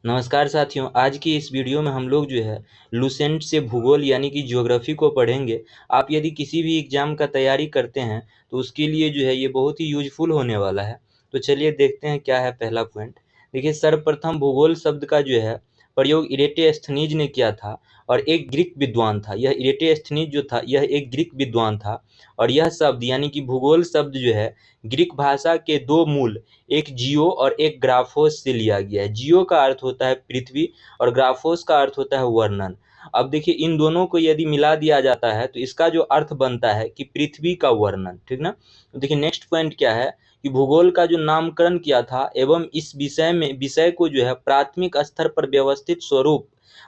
नमस्कार साथियों, आज की इस वीडियो में हम लोग जो है लुसेंट से भूगोल यानी कि ज्योग्राफी को पढ़ेंगे। आप यदि किसी भी एग्जाम का तैयारी करते हैं तो उसके लिए जो है ये बहुत ही यूजफुल होने वाला है। तो चलिए देखते हैं क्या है पहला पॉइंट। देखिए, सर्वप्रथम भूगोल शब्द का जो है प्रयोग इरेटोस्थनीज ने किया था और एक ग्रीक विद्वान था। यह इरेटोस्थनीज जो था यह एक ग्रीक विद्वान था और यह शब्द यानी कि भूगोल शब्द जो है ग्रीक भाषा के दो मूल, एक जियो और एक ग्राफोस से लिया गया है। जियो का अर्थ होता है पृथ्वी और ग्राफोस का अर्थ होता है वर्णन। अब देखिए, इन दोनों को यदि मिला दिया जाता है तो इसका जो अर्थ बनता है कि पृथ्वी का वर्णन, ठीक ना। तो देखिए नेक्स्ट पॉइंट क्या है कि भूगोल का जो नामकरण किया था एवं इस विषय को जो है प्राथमिक स्तर पर व्यवस्थित स्वरूप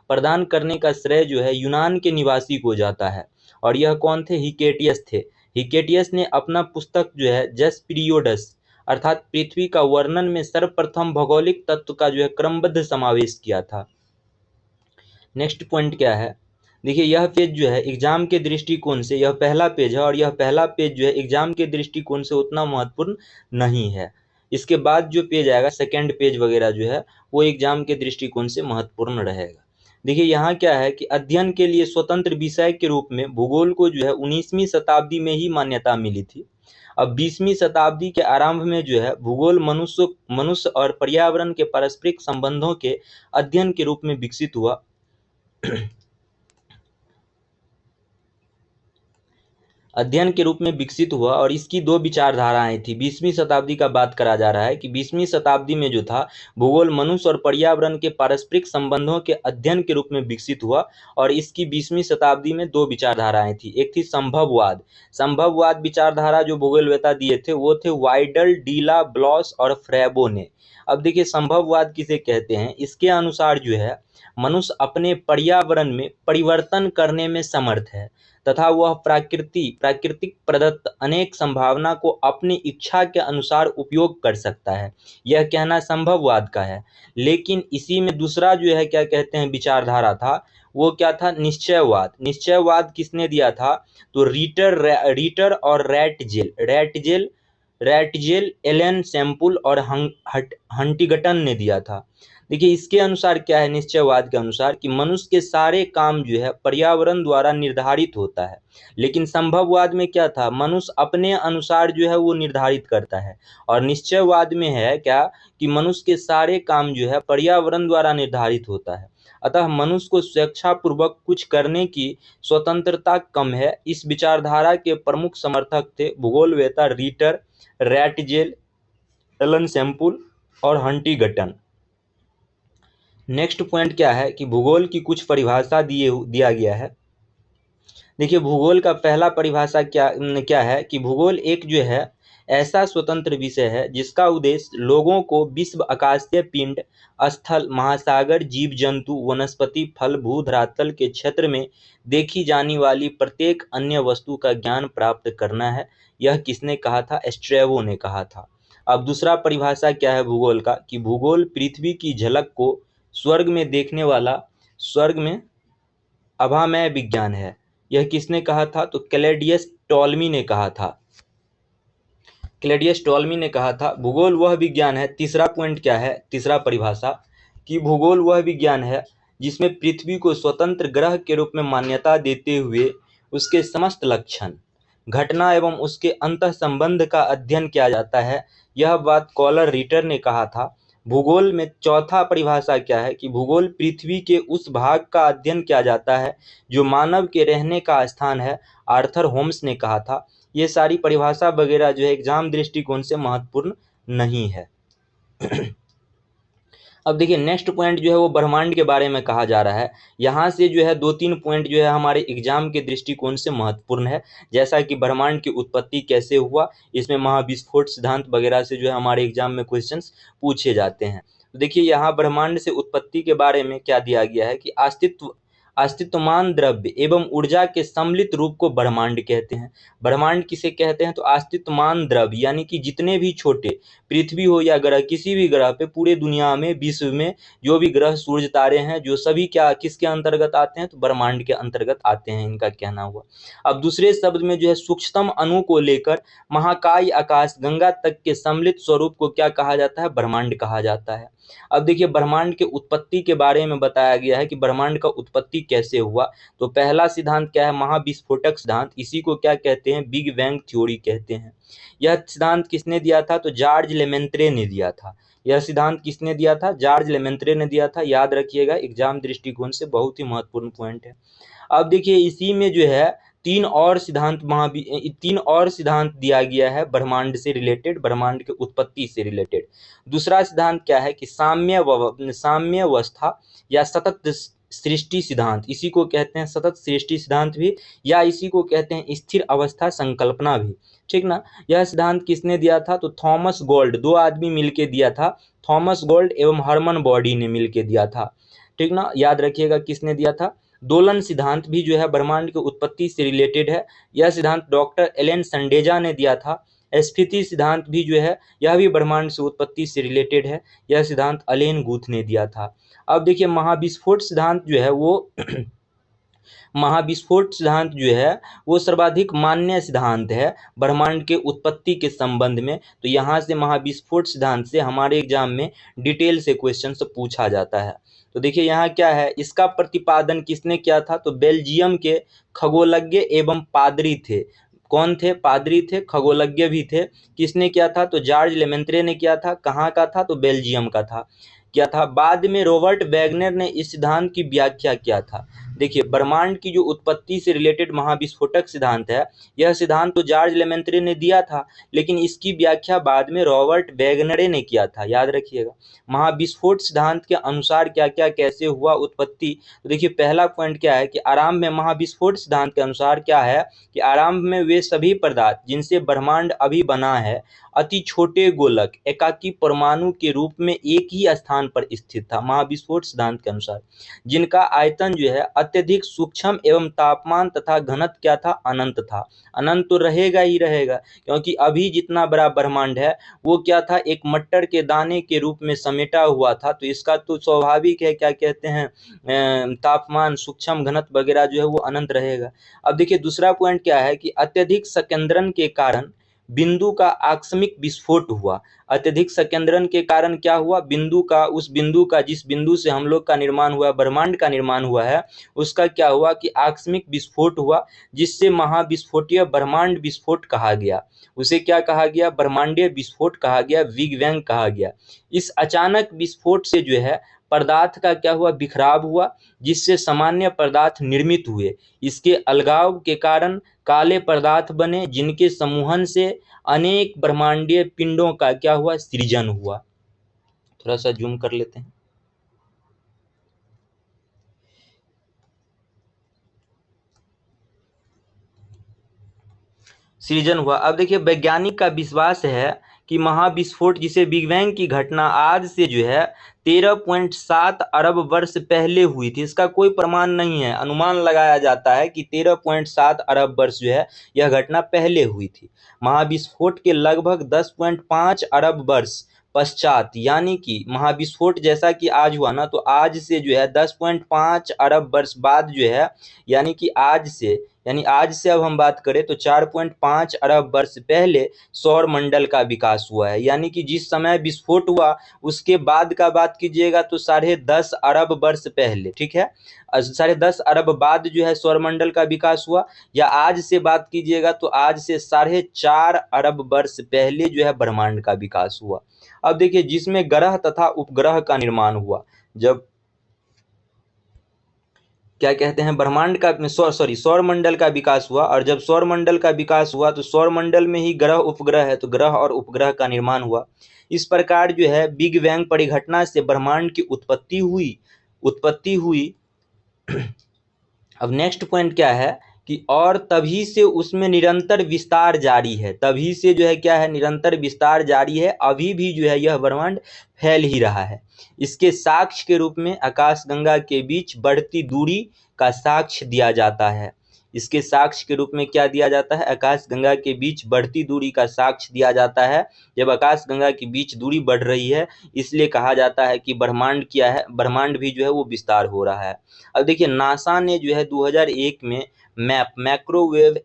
प्रदान करने का श्रेय जो है यूनान के निवासी को जाता है। और यह कौन थे? हिकेटियस थे। हिकेटियस ने अपना पुस्तक जो है जस पीरियोडस अर्थात पृथ्वी का वर्णन में सर्वप्रथम भौगोलिक तत्व का जो है क्रमबद्ध समावेश किया था। नेक्स्ट पॉइंट क्या है? देखिए, यह पेज जो है एग्जाम के दृष्टिकोण से, यह पहला पेज है और यह पहला पेज जो है एग्जाम के दृष्टिकोण से उतना महत्वपूर्ण नहीं है। इसके बाद जो पेज आएगा सेकेंड पेज वगैरह जो है वो एग्जाम के दृष्टिकोण से महत्वपूर्ण रहेगा। देखिए यहाँ क्या है कि अध्ययन के लिए स्वतंत्र विषय के रूप में भूगोल को जो है 19वीं शताब्दी में ही मान्यता मिली थी। अब 20वीं शताब्दी के आरंभ में जो है भूगोल मनुष्य और पर्यावरण के पारस्परिक संबंधों के अध्ययन के रूप में विकसित हुआ। अध्ययन के रूप में विकसित हुआ और इसकी दो विचारधाराएं थी। 20वीं शताब्दी का बात करा जा रहा है कि 20वीं शताब्दी में जो था भूगोल मनुष्य और पर्यावरण के पारस्परिक संबंधों के अध्ययन के रूप में विकसित हुआ और इसकी 20वीं शताब्दी में दो विचारधाराएं थी। एक थी संभववाद विचारधारा जो भूगोलवेत्ता दिए थे वो थे वाइडल, डीला, ब्लॉस और फ्रैबो ने। अब देखिए, संभववाद किसे कहते हैं? इसके अनुसार जो है मनुष्य अपने पर्यावरण में परिवर्तन करने में समर्थ है तथा वह प्राकृतिक प्रदत्त अनेक संभावना को अपनी इच्छा के अनुसार उपयोग कर सकता है। यह कहना संभववाद का है। लेकिन इसी में दूसरा जो है क्या कहते हैं विचारधारा था, वो क्या था? निश्चयवाद किसने दिया था? तो रीटर और रैटजेल, एलन सैम्पुल और हंटिंगटन ने दिया था। देखिए, इसके अनुसार क्या है? निश्चयवाद के अनुसार कि मनुष्य के सारे काम जो है पर्यावरण द्वारा निर्धारित होता है। लेकिन संभववाद में क्या था? मनुष्य अपने अनुसार जो है वो निर्धारित करता है। और निश्चयवाद में है क्या कि मनुष्य के सारे काम जो है पर्यावरण द्वारा निर्धारित होता है। अतः मनुष्य को स्वेच्छापूर्वक कुछ करने की स्वतंत्रता कम है। इस विचारधारा के प्रमुख समर्थक थे भूगोलवेत्ता रीटर, रैटजेल, एलन सैम्पुल और हंटिंगटन। नेक्स्ट पॉइंट क्या है कि भूगोल की कुछ परिभाषा दिया गया है। देखिए, भूगोल का पहला परिभाषा क्या है कि भूगोल एक जो है ऐसा स्वतंत्र विषय है जिसका उद्देश्य लोगों को विश्व, आकाशीय पिंड, स्थल, महासागर, जीव जंतु, वनस्पति, फल, भू धरातल के क्षेत्र में देखी जाने वाली प्रत्येक अन्य वस्तु का ज्ञान प्राप्त करना है। यह किसने कहा था? स्ट्रैबो ने कहा था। अब दूसरा परिभाषा क्या है भूगोल का कि भूगोल पृथ्वी की झलक को स्वर्ग में देखने वाला स्वर्ग में अभामय विज्ञान है। यह किसने कहा था? तो क्लैडियस टॉलमी ने कहा था। भूगोल वह विज्ञान है। तीसरा पॉइंट क्या है? तीसरा परिभाषा कि भूगोल वह विज्ञान है जिसमें पृथ्वी को स्वतंत्र ग्रह के रूप में मान्यता देते हुए उसके समस्त लक्षण, घटना एवं उसके अंतः संबंध का अध्ययन किया जाता है। यह बात कॉलर रीटर ने कहा था। भूगोल में चौथा परिभाषा क्या है कि भूगोल पृथ्वी के उस भाग का अध्ययन किया जाता है जो मानव के रहने का स्थान है। आर्थर होम्स ने कहा था। ये सारी परिभाषा वगैरह जो है एग्जाम दृष्टिकोण से महत्वपूर्ण नहीं है। अब देखिए, नेक्स्ट पॉइंट जो है वो ब्रह्मांड के बारे में कहा जा रहा है। यहाँ से जो है दो तीन पॉइंट जो है हमारे एग्जाम के दृष्टिकोण से महत्वपूर्ण है। जैसा कि ब्रह्मांड की उत्पत्ति कैसे हुआ, इसमें महाविस्फोट सिद्धांत वगैरह से जो है हमारे एग्जाम में क्वेश्चंस पूछे जाते हैं। तो देखिए, यहाँ ब्रह्मांड से उत्पत्ति के बारे में क्या दिया गया है कि अस्तित्वमान द्रव्य एवं ऊर्जा के सम्मिलित रूप को ब्रह्मांड कहते हैं। ब्रह्मांड किसे कहते हैं? तो अस्तित्वमान द्रव्य यानी कि जितने भी छोटे, पृथ्वी हो या ग्रह, किसी भी ग्रह पे, पूरे दुनिया में, विश्व में जो भी ग्रह, सूर्य, तारे हैं, जो सभी क्या किसके अंतर्गत आते हैं? तो ब्रह्मांड के अंतर्गत आते हैं, इनका कहना हुआ। अब दूसरे शब्द में जो है सूक्ष्मतम अणु को लेकर महाकाय, आकाश, गंगा तक के सम्मिलित स्वरूप को क्या कहा जाता है? ब्रह्मांड कहा जाता है। अब देखिए ब्रह्मांड के उत्पत्ति के बारे में बताया गया है कि ब्रह्मांड का उत्पत्ति कैसे हुआ। तो पहला सिद्धांत क्या है, महाविस्फोटक सिद्धांत, इसी को क्या कहते हैं, बिग बैंग थ्योरी कहते हैं। यह सिद्धांत किसने दिया था, तो जॉर्ज लेमेंत्रे ने दिया था। यह सिद्धांत किसने दिया था, जॉर्ज लेमेंत्रे ने दिया था। याद रखिएगा, एग्जाम दृष्टिकोण से बहुत ही महत्वपूर्ण पॉइंट है। अब देखिए इसी में जो है तीन और सिद्धांत दिया गया है ब्रह्मांड से रिलेटेड, ब्रह्मांड के उत्पत्ति से रिलेटेड। दूसरा सिद्धांत क्या है कि साम्यावस्था या सतत सृष्टि सिद्धांत, इसी को कहते हैं सतत सृष्टि सिद्धांत भी, या इसी को कहते हैं स्थिर अवस्था संकल्पना भी, ठीक ना। यह सिद्धांत किसने दिया था, तो थॉमस गोल्ड, दो आदमी मिलके दिया था, थॉमस गोल्ड एवं हरमन बॉडी ने मिलके दिया था, ठीक ना। याद रखिएगा किसने दिया था। दोलन सिद्धांत भी जो है ब्रह्मांड की उत्पत्ति से रिलेटेड है। यह सिद्धांत डॉक्टर एलन संडेजा ने दिया था। स्फीति सिद्धांत भी जो है यह भी ब्रह्मांड से उत्पत्ति से रिलेटेड है। यह सिद्धांत अलेन गुथ ने दिया था। अब देखिए महाविस्फोट सिद्धांत जो है वो महाविस्फोट सिद्धांत जो है वो सर्वाधिक मान्य सिद्धांत है ब्रह्मांड के उत्पत्ति के संबंध में। तो यहाँ से महाविस्फोट सिद्धांत से हमारे एग्जाम में डिटेल से क्वेश्चन पूछा जाता है। तो देखिए यहाँ क्या है, इसका प्रतिपादन किसने किया था, तो बेल्जियम के खगोलज्ञ एवं पादरी थे। कौन थे, पादरी थे, खगोलज्ञ भी थे। किसने किया था, तो जॉर्ज लेमेंत्रे ने किया था। कहाँ का था, तो बेल्जियम का था, किया था। बाद में रॉबर्ट वैगनर ने इस सिद्धांत की व्याख्या किया था। देखिए ब्रह्मांड की जो उत्पत्ति से रिलेटेड महाविस्फोटक सिद्धांत है, यह सिद्धांत तो जॉर्ज लेमेंत्रे ने दिया था, लेकिन इसकी व्याख्या बाद में रॉबर्ट वैगनरे ने किया था। याद रखिएगा महाविस्फोट सिद्धांत के अनुसार क्या क्या कैसे हुआ उत्पत्ति। तो देखिए पहला पॉइंट क्या है कि आरंभ में, महाविस्फोट सिद्धांत के अनुसार क्या है कि आरंभ में वे सभी पदार्थ जिनसे ब्रह्मांड अभी बना है अति छोटे गोलक एकाकी परमाणु के रूप में एक ही स्थान पर स्थित था, महाविस्फोट सिद्धांत के अनुसार, जिनका आयतन जो है अत्यधिक सूक्ष्म एवं तापमान तथा घनत्व क्या था, अनंत था। अनंत तो रहेगा ही रहेगा, क्योंकि अभी जितना बड़ा ब्रह्मांड है वो क्या था, एक मटर के दाने के रूप में समेटा हुआ था। तो इसका तो स्वाभाविक है, क्या कहते हैं, तापमान, सूक्ष्म घनत्व वगैरह जो है वो अनंत रहेगा। अब देखिए दूसरा पॉइंट क्या है कि अत्यधिक संकेंद्रण के कारण बिंदु का आकस्मिक विस्फोट हुआ। अत्यधिक संकेंद्रण के कारण क्या हुआ, बिंदु का, उस बिंदु का, जिस बिंदु से हम लोग का निर्माण हुआ, ब्रह्मांड का निर्माण हुआ है, उसका क्या हुआ कि आकस्मिक विस्फोट हुआ, जिससे महाविस्फोटीय ब्रह्मांड विस्फोट कहा गया। उसे क्या कहा गया, ब्रह्मांडीय विस्फोट कहा गया, बिग बैंग कहा गया। इस अचानक विस्फोट से जो है पदार्थ का क्या हुआ, बिखराव हुआ, जिससे सामान्य पदार्थ निर्मित हुए। इसके अलगाव के कारण काले पदार्थ बने, जिनके समूहन से अनेक ब्रह्मांडीय पिंडों का क्या हुआ, सृजन हुआ। थोड़ा सा जूम कर लेते हैं। सृजन हुआ। अब देखिए वैज्ञानिक का विश्वास है कि महाविस्फोट, जिसे बिग बैंग की घटना आज से जो है 13.7 अरब वर्ष पहले हुई थी, इसका कोई प्रमाण नहीं है, अनुमान लगाया जाता है कि 13.7 अरब वर्ष जो है यह घटना पहले हुई थी। महाविस्फोट के लगभग 10.5 अरब वर्ष पश्चात, यानी कि महाविस्फोट जैसा कि आज हुआ ना, तो आज से जो है 10.5 अरब वर्ष बाद जो है, यानी कि आज से अब हम बात करें तो 4.5 अरब वर्ष पहले सौर मंडल का विकास हुआ है। यानी कि जिस समय विस्फोट हुआ उसके बाद का बात कीजिएगा तो 10.5 अरब वर्ष पहले, ठीक है, 10.5 अरब बाद जो है सौर मंडल का विकास हुआ। या आज से बात कीजिएगा तो आज से 4.5 अरब वर्ष पहले जो है ब्रह्मांड का विकास हुआ। अब देखिए जिसमें ग्रह तथा उपग्रह का निर्माण हुआ, जब क्या कहते हैं, ब्रह्मांड का सौर मंडल का विकास हुआ, और जब सौर मंडल का विकास हुआ तो सौर मंडल में ही ग्रह उपग्रह है, तो ग्रह और उपग्रह का निर्माण हुआ। इस प्रकार जो है बिग बैंग परिघटना से ब्रह्मांड की उत्पत्ति हुई। अब नेक्स्ट पॉइंट क्या है कि और तभी से उसमें निरंतर विस्तार जारी है, तभी से जो है क्या है, निरंतर विस्तार जारी है। अभी भी जो है यह ब्रह्मांड फैल ही रहा है। इसके साक्ष्य के रूप में आकाशगंगा के बीच बढ़ती दूरी का साक्ष्य दिया जाता है। इसके साक्ष्य के रूप में क्या दिया जाता है, आकाशगंगा के बीच बढ़ती दूरी का साक्ष्य दिया जाता है। जब आकाशगंगा के बीच दूरी बढ़ रही है, इसलिए कहा जाता है कि ब्रह्मांड क्या है, ब्रह्मांड भी जो है वो विस्तार हो रहा है। अब देखिए नासा ने जो है 2001 में मैक्रोवेव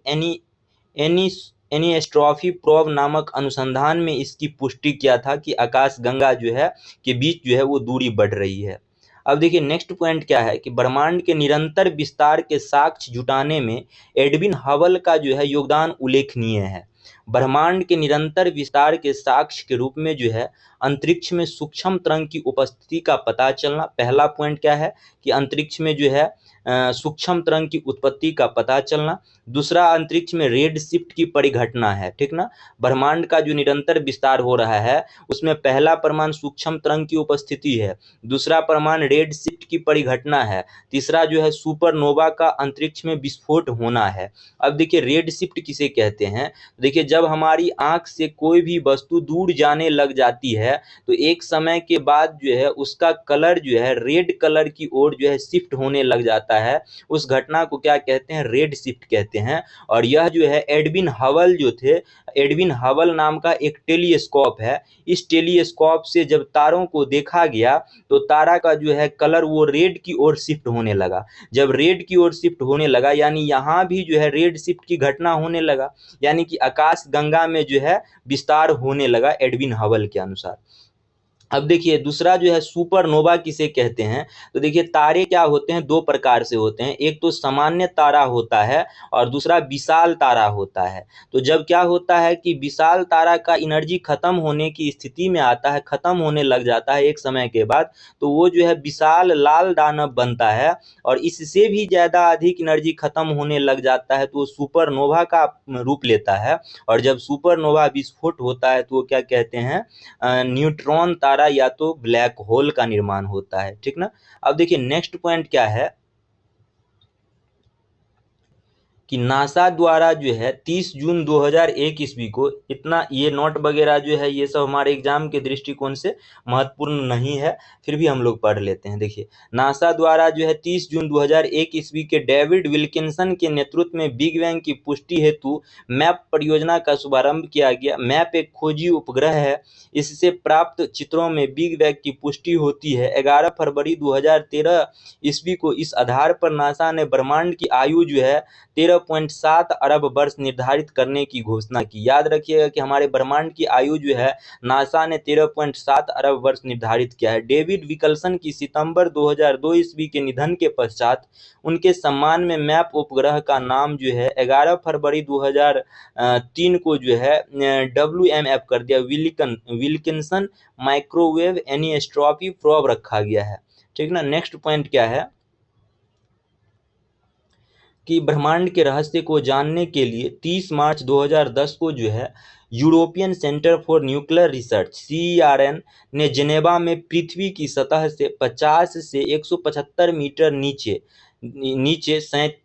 एनिस्ट्रॉफी प्रोब नामक अनुसंधान में इसकी पुष्टि किया था कि आकाशगंगा जो है के बीच जो है वो दूरी बढ़ रही है। अब देखिए नेक्स्ट पॉइंट क्या है कि ब्रह्मांड के निरंतर विस्तार के साक्ष्य जुटाने में एडविन हबल का जो है योगदान उल्लेखनीय है। ब्रह्मांड के निरंतर विस्तार के साक्ष्य के रूप में जो है अंतरिक्ष में सूक्ष्म तरंग की उपस्थिति का पता चलना। पहला पॉइंट क्या है कि अंतरिक्ष में जो है सूक्ष्म तरंग की उत्पत्ति का पता चलना। दूसरा, अंतरिक्ष में रेड शिफ्ट की परिघटना है, ठीक ना। ब्रह्मांड का जो निरंतर विस्तार हो रहा है उसमें पहला प्रमाण सूक्ष्म तरंग की उपस्थिति है, दूसरा प्रमाण रेड शिफ्ट की परिघटना है, तीसरा जो है सुपरनोवा का अंतरिक्ष में विस्फोट होना है। अब देखिए रेड शिफ्ट किसे कहते हैं, देखिए जब हमारी आंख से कोई भी वस्तु दूर जाने लग जाती है तो एक समय के बाद जो है उसका कलर जो है रेड कलर की ओर जो है शिफ्ट होने लग जाता है। उस घटना को क्या कहते हैं, रेड शिफ्ट कहते हैं। और यह जो है एडविन हबल जो थे, एडविन हबल नाम का एक टेलीस्कोप है। इस टेलीस्कोप से जब तारों को देखा गया तो तारा का जो है कलर वो रेड की ओर शिफ्ट होने लगा। जब रेड की ओर शिफ्ट होने लगा यानी यहाँ भी जो है रेड शिफ्ट की घटना होने लगा, यानी कि आकाश गंगा में जो है विस्तार होने लगा एडविन हबल के अनुसार। अब देखिए दूसरा जो है सुपरनोवा किसे कहते हैं, तो देखिए तारे क्या होते हैं, दो प्रकार से होते हैं। एक तो सामान्य तारा होता है और दूसरा विशाल तारा होता है। तो जब क्या होता है कि विशाल तारा का एनर्जी खत्म होने की स्थिति में आता है, खत्म होने लग जाता है एक समय के बाद, तो वो जो है विशाल लाल दानव बनता है। और इससे भी ज़्यादा अधिक एनर्जी खत्म होने लग जाता है तो वो सुपरनोवा का रूप लेता है। और जब सुपरनोवा विस्फोट होता है तो वो क्या कहते हैं, न्यूट्रॉन तारा या तो ब्लैक होल का निर्माण होता है, ठीक ना। अब देखिए नेक्स्ट पॉइंट क्या है कि नासा द्वारा जो है 30 जून 2001 ईस्वी को, इतना ये नोट वगैरह जो है ये सब हमारे एग्जाम के दृष्टिकोण से महत्वपूर्ण नहीं है, फिर भी हम लोग पढ़ लेते हैं। देखिए नासा द्वारा जो है 30 जून 2001 ईस्वी के डेविड विल्किंसन के नेतृत्व में बिग बैंग की पुष्टि हेतु मैप परियोजना का शुभारंभ किया गया। मैप एक खोजी उपग्रह है, इससे प्राप्त चित्रों में बिग बैंग की पुष्टि होती है। 11 फरवरी 2013 ईस्वी को इस आधार पर नासा ने ब्रह्मांड की आयु जो है 13.7 अरब वर्ष निर्धारित करने की घोषणा की। याद रखिएगा कि हमारे ब्रह्मांड की आयु जो है नासा ने 13.7 अरब वर्ष निर्धारित किया है। डेविड विल्किंसन की सितंबर 2002 ईस्वी के निधन के पश्चात उनके सम्मान में मैप उपग्रह का नाम जो है 11 फरवरी 2003 को जो है WMF कर दिया, विल्किंसन माइक्रोवेव एनिस्ट्रॉफी प्रोब रखा गया है, ठीक ना। नेक्स्ट पॉइंट क्या है कि ब्रह्मांड के रहस्य को जानने के लिए 30 मार्च 2010 को जो है European centre for nuclear research CERN ने जेनेवा में पृथ्वी की सतह से 50 से 175 मीटर नीचे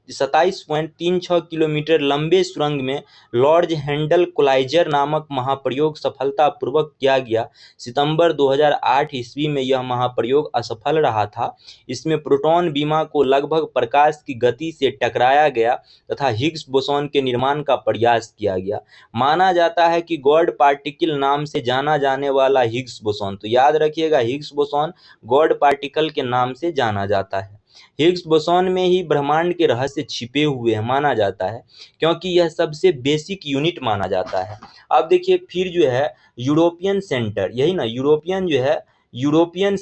27.36 किलोमीटर लंबे सुरंग में लॉर्ज हैंडल कोलाइजर नामक महाप्रयोग सफलतापूर्वक किया गया। सितंबर 2008 ईस्वी में यह महाप्रयोग असफल रहा था। इसमें प्रोटॉन बीमा को लगभग प्रकाश की गति से टकराया गया तथा हिग्स बोसॉन के निर्माण का प्रयास किया गया। माना जाता है कि गॉड पार्टिकल नाम से जाना जाने वाला हिग्स बोसॉन, तो याद रखिएगा हिग्स बोसॉन गॉड पार्टिकल के नाम से जाना जाता है। हिग्स बोसॉन में ही ब्रह्मांड के रहस्य छिपे हुए हैं माना जाता है, क्योंकि यह सबसे बेसिक यूनिट माना जाता है। अब देखिए फिर जो है यूरोपियन सेंटर, यही ना यूरोपियन जो है European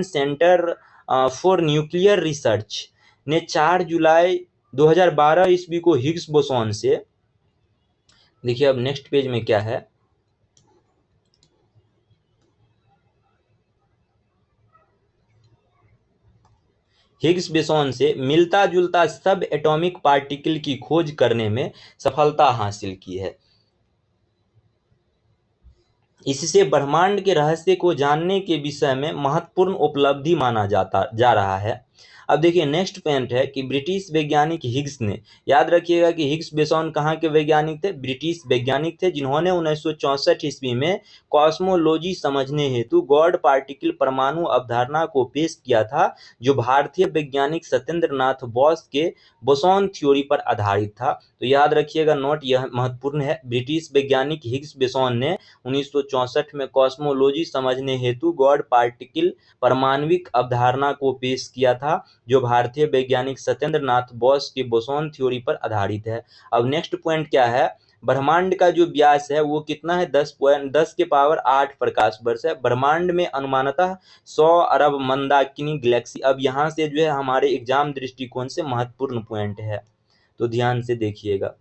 centre for nuclear research ने 4 जुलाई 2012 ईस्वी को हिग्स बोसॉन से, देखिए अब नेक्स्ट पेज में क्या है, हिग्स बोसॉन से मिलता जुलता सब एटॉमिक पार्टिकल की खोज करने में सफलता हासिल की है। इससे ब्रह्मांड के रहस्य को जानने के विषय में महत्वपूर्ण उपलब्धि माना जा रहा है। अब देखिए नेक्स्ट पॉइंट है कि ब्रिटिश वैज्ञानिक हिग्स ने, याद रखिएगा कि हिग्स बोसॉन कहाँ के वैज्ञानिक थे, ब्रिटिश वैज्ञानिक थे, जिन्होंने 1964 ईस्वी में कॉस्मोलॉजी समझने हेतु गॉड पार्टिकल परमाणु अवधारणा को पेश किया था, जो भारतीय वैज्ञानिक सत्येंद्र नाथ बोस के बोसॉन थ्योरी पर आधारित था। तो याद रखिएगा नोट यह महत्वपूर्ण है, ब्रिटिश वैज्ञानिक हिग्स बोसॉन ने 1964 में कॉस्मोलॉजी समझने हेतु गॉड पार्टिकल परमाणविक अवधारणा को पेश किया था, जो भारतीय वैज्ञानिक सत्येंद्र नाथ बोस के बोसॉन थ्योरी पर आधारित है। अब नेक्स्ट पॉइंट क्या है, ब्रह्मांड का जो व्यास है वो कितना है, 10 के पावर 8 प्रकाश वर्ष है। ब्रह्मांड में अनुमानतः 100 अरब मंदाकिनी गैलेक्सी। अब यहाँ से जो है हमारे एग्जाम दृष्टिकोण से महत्वपूर्ण पॉइंट है, तो ध्यान से देखिएगा।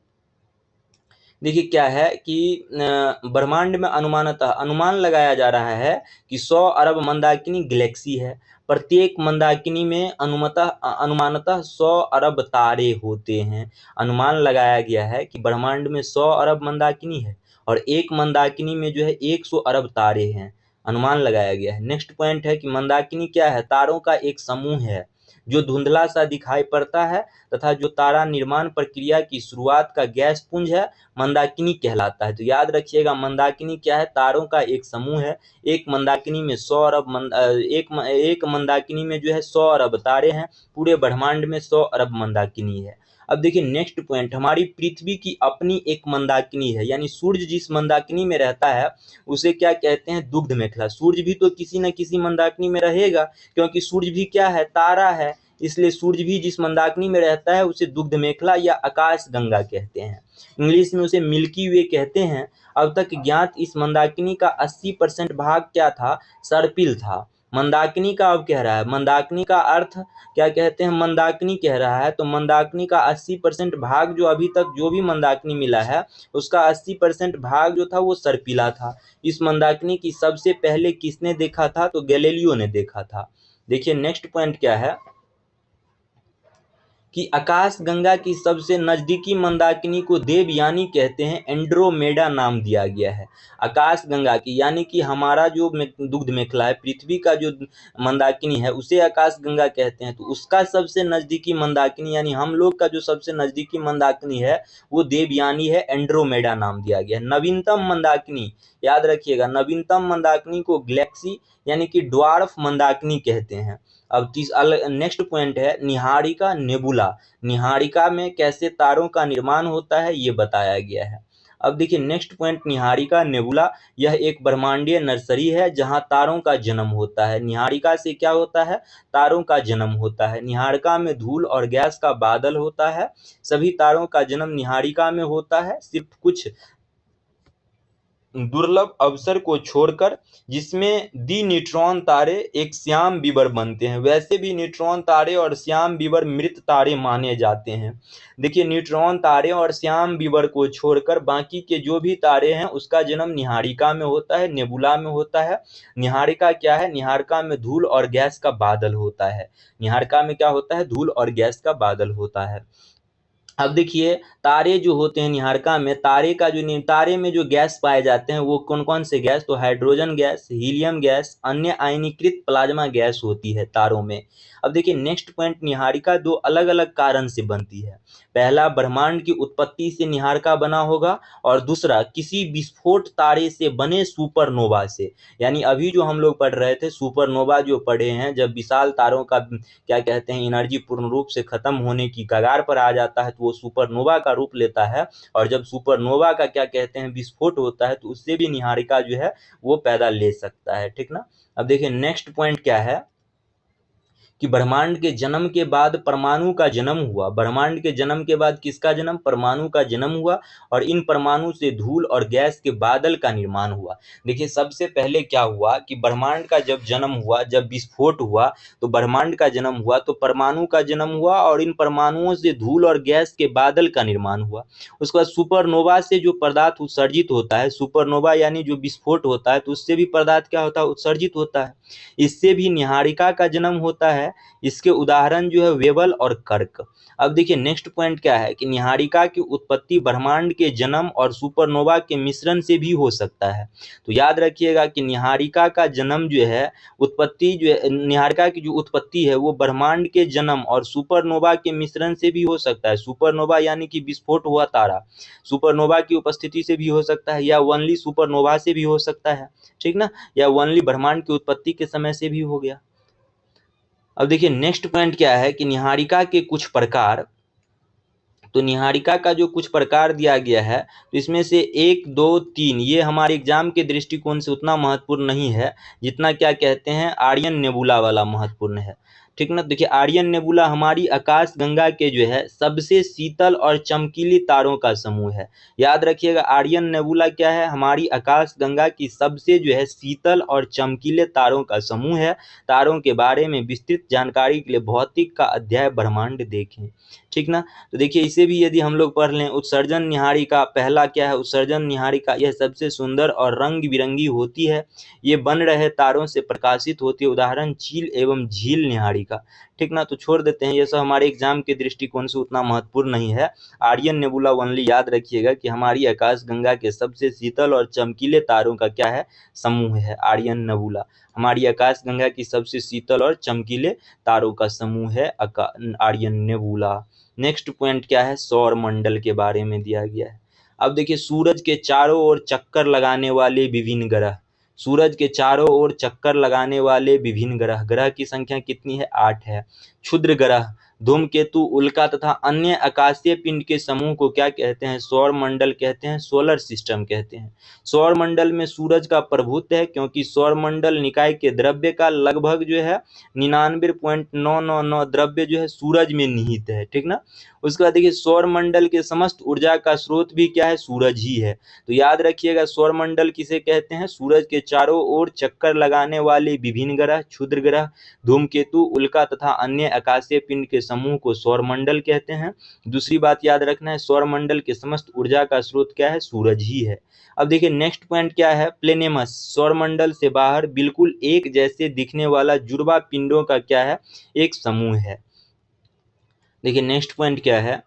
देखिए क्या है कि ब्रह्मांड में अनुमानतः अनुमान लगाया जा रहा है कि 100 अरब मंदाकिनी गैलेक्सी है। प्रत्येक मंदाकिनी में अनुमानतः 100 अरब तारे होते हैं। अनुमान लगाया गया है कि ब्रह्मांड में 100 अरब मंदाकिनी है और एक मंदाकिनी में जो है 100 अरब तारे हैं, अनुमान लगाया गया है। नेक्स्ट पॉइंट है कि मंदाकिनी क्या है, तारों का एक समूह है जो धुंधला सा दिखाई पड़ता है तथा जो तारा निर्माण प्रक्रिया की शुरुआत का गैस पुंज है, मंदाकिनी कहलाता है। तो याद रखिएगा, मंदाकिनी क्या है, तारों का एक समूह है। एक मंदाकिनी में 100 अरब एक मंदाकिनी में जो है 100 अरब तारे हैं। पूरे ब्रह्मांड में 100 अरब मंदाकिनी है। अब देखिए नेक्स्ट पॉइंट, हमारी पृथ्वी की अपनी एक मंदाकिनी है, यानी सूर्य जिस मंदाकिनी में रहता है उसे क्या कहते हैं, दुग्ध मेखला। सूर्य भी तो किसी न किसी मंदाकिनी में रहेगा, क्योंकि सूर्य भी क्या है, तारा है, इसलिए सूर्य भी जिस मंदाकिनी में रहता है उसे दुग्ध मेखला या आकाश गंगा कहते हैं। इंग्लिश में उसे मिल्की वे कहते हैं। अब तक ज्ञात इस मंदाकिनी का 80% भाग क्या था, सर्पिल था। मंदाकिनी का अब कह रहा है, मंदाकिनी का अर्थ क्या कहते हैं, मंदाकिनी कह रहा है, तो मंदाकिनी का 80% भाग जो अभी तक जो भी मंदाकिनी मिला है उसका 80% भाग जो था वो सर्पिला था। इस मंदाकिनी की सबसे पहले किसने देखा था, तो गैलीलियो ने देखा था। देखिए नेक्स्ट पॉइंट क्या है कि आकाश गंगा की सबसे नजदीकी मंदाकिनी को देवयानी कहते हैं, एंड्रोमेडा नाम दिया गया है। आकाश गंगा की यानी कि हमारा जो दुग्ध मेखला है, पृथ्वी का जो मंदाकिनी है उसे आकाश गंगा कहते हैं। तो उसका सबसे नजदीकी मंदाकिनी यानी हम लोग का जो सबसे नजदीकी मंदाकिनी है वो देवयानी है, एंड्रोमेडा नाम दिया गया है। नवीनतम मंदाकिनी, याद रखिएगा, नवीनतम मंदाकिनी को गैलेक्सी यानी कि ड्वार्फ मंदाकिनी कहते हैं। अब नेक्स्ट पॉइंट है निहारिका नेबुला। निहारिका में कैसे तारों का निर्माण होता है ये बताया गया है। अब देखिए नेक्स्ट पॉइंट, निहारिका नेबुला, यह एक ब्रह्मांडीय नर्सरी है जहां तारों का जन्म होता है। निहारिका से क्या होता है, तारों का जन्म होता है। निहारिका में धूल और गैस का बादल होता है। सभी तारों का जन्म निहारिका में होता है, सिर्फ कुछ दुर्लभ अवसर को छोड़कर, जिसमें दी न्यूट्रॉन तारे एक श्याम बीवर बनते हैं। वैसे भी न्यूट्रॉन तारे और श्याम बीवर मृत तारे माने जाते हैं। देखिए न्यूट्रॉन तारे और श्याम बीवर को छोड़कर बाकी के जो भी तारे हैं उसका जन्म निहारिका में होता है, नेबुला में होता है। निहारिका क्या है, निहारिका में धूल और गैस का बादल होता है। निहारिका में क्या होता है, धूल और गैस का बादल होता है। अब देखिए तारे जो होते हैं निहारिका में, तारे में जो गैस पाए जाते हैं वो कौन कौन से गैस, तो हाइड्रोजन गैस, हीलियम गैस, अन्य आयनीकृत प्लाज्मा गैस होती है तारों में। अब देखिए नेक्स्ट पॉइंट, निहारिका दो अलग अलग कारण से बनती है। पहला, ब्रह्मांड की उत्पत्ति से निहारिका बना होगा, और दूसरा किसी विस्फोट तारे से बने सुपरनोवा से। यानी अभी जो हम लोग पढ़ रहे थे सुपरनोवा जो पढ़े हैं, जब विशाल तारों का क्या कहते हैं एनर्जी पूर्ण रूप से खत्म होने की कगार पर आ जाता है तो वो सुपरनोवा का रूप लेता है, और जब सुपरनोवा का क्या कहते हैं विस्फोट होता है तो उससे भी निहारिका जो है वो पैदा ले सकता है, ठीक ना। अब देखिए नेक्स्ट पॉइंट क्या है कि ब्रह्मांड के जन्म के बाद परमाणु का जन्म हुआ। ब्रह्मांड के जन्म के बाद किसका जन्म, परमाणु का जन्म हुआ, और इन परमाणु से धूल और गैस के बादल का निर्माण हुआ। देखिए सबसे पहले क्या हुआ कि ब्रह्मांड का जब जन्म हुआ, जब विस्फोट हुआ तो ब्रह्मांड का जन्म हुआ, तो परमाणु का जन्म हुआ और इन परमाणुओं से धूल और गैस के बादल का निर्माण हुआ। उसके बाद सुपरनोवा से जो पदार्थ उत्सर्जित होता है, सुपरनोवा यानी जो विस्फोट होता है, तो उससे भी पदार्थ क्या होता है, उत्सर्जित होता है। इससे भी निहारिका का जन्म होता है। इसके उदाहरण जो है वेबल और कर्क। अब देखिए नेक्स्ट पॉइंट क्या है कि निहारिका की उत्पत्ति ब्रह्मांड के जन्म और सुपरनोवा के मिश्रण से भी हो सकता है। तो याद रखिएगा कि निहारिका का जन्म जो है, उत्पत्ति जो है, निहारिका की जो उत्पत्ति है वो ब्रह्मांड के जन्म और सुपरनोवा के मिश्रण से भी हो सकता है। सुपरनोवा यानी कि विस्फोट हुआ तारा, सुपरनोवा की उपस्थिति से भी हो सकता है, या ओनली सुपरनोवा से भी हो सकता है, ठीक ना, या ओनली ब्रह्मांड की उत्पत्ति के समय से भी हो गया। अब देखिए नेक्स्ट पॉइंट क्या है कि निहारिका के कुछ प्रकार तो निहारिका का जो कुछ प्रकार दिया गया है, तो इसमें से 1, 2, 3 ये हमारे एग्जाम के दृष्टिकोण से उतना महत्वपूर्ण नहीं है जितना क्या कहते हैं आर्यन नेबुला वाला महत्वपूर्ण है। ठीक ना। देखिए आर्यन नेबुला हमारी आकाश गंगा के जो है सबसे शीतल और चमकीली तारों का समूह है। याद रखिएगा आर्यन नेबुला क्या है, हमारी आकाश गंगा की सबसे जो है शीतल और चमकीले तारों का समूह है। तारों के बारे में विस्तृत जानकारी के लिए भौतिक का अध्याय ब्रह्मांड देखें। ठीक ना। तो देखिए इसे भी यदि हम लोग पढ़ लें, उत्सर्जन निहारिका पहला क्या है, उत्सर्जन निहारिका यह सबसे सुंदर और रंग बिरंगी होती है। ये बन रहे तारों से प्रकाशित होती है, उदाहरण चील एवं झील निहारिका। ठीक ना। तो छोड़ देते हैं, ये सब हमारे एग्जाम के दृष्टिकोण से उतना महत्वपूर्ण नहीं है। आर्यन नेबुला ओनली याद रखिएगा कि हमारी आकाश गंगा के सबसे शीतल और चमकीले तारों का क्या है, समूह है आर्यन नेबुला। हमारी आकाश गंगा की सबसे शीतल और चमकीले तारों का समूह है आर्यन नेबुला। नेक्स्ट पॉइंट क्या है, सौर मंडल के बारे में दिया गया है। अब देखिए सूरज के चारों ओर चक्कर लगाने वाले विभिन्न ग्रह, सूरज के चारों ओर चक्कर लगाने वाले विभिन्न ग्रह, ग्रह की संख्या कितनी है, 8 है। क्षुद्र ग्रह, धूमकेतु, उल्का तथा अन्य आकाशीय पिंड के समूह को क्या कहते हैं, सौर मंडल कहते हैं, सोलर सिस्टम कहते हैं। सौर मंडल में सूरज का प्रभुत्व है क्योंकि सौर मंडल निकाय के द्रव्य का लगभग जो है 99.999 द्रव्य जो है सूरज में निहित है। ठीक ना। उसके बाद देखिए सौर मंडल के समस्त ऊर्जा का स्रोत भी क्या है, सूरज ही है। तो याद रखिएगा सौर मंडल किसे कहते हैं, सूरज के चारों ओर चक्कर लगाने वाले विभिन्न ग्रह, क्षुद्र ग्रह, धूमकेतु, उल्का तथा अन्य आकाशीय पिंड के समूह को सौर मंडल कहते हैं। दूसरी बात याद रखना है, सौर मंडल के समस्त ऊर्जा का स्रोत क्या है, सूरज ही है। अब देखिए नेक्स्ट पॉइंट क्या है, प्लेनेमस, सौर मंडल से बाहर बिल्कुल एक जैसे दिखने वाला जुड़वा पिंडों का क्या है, एक समूह है। देखिए नेक्स्ट पॉइंट क्या है,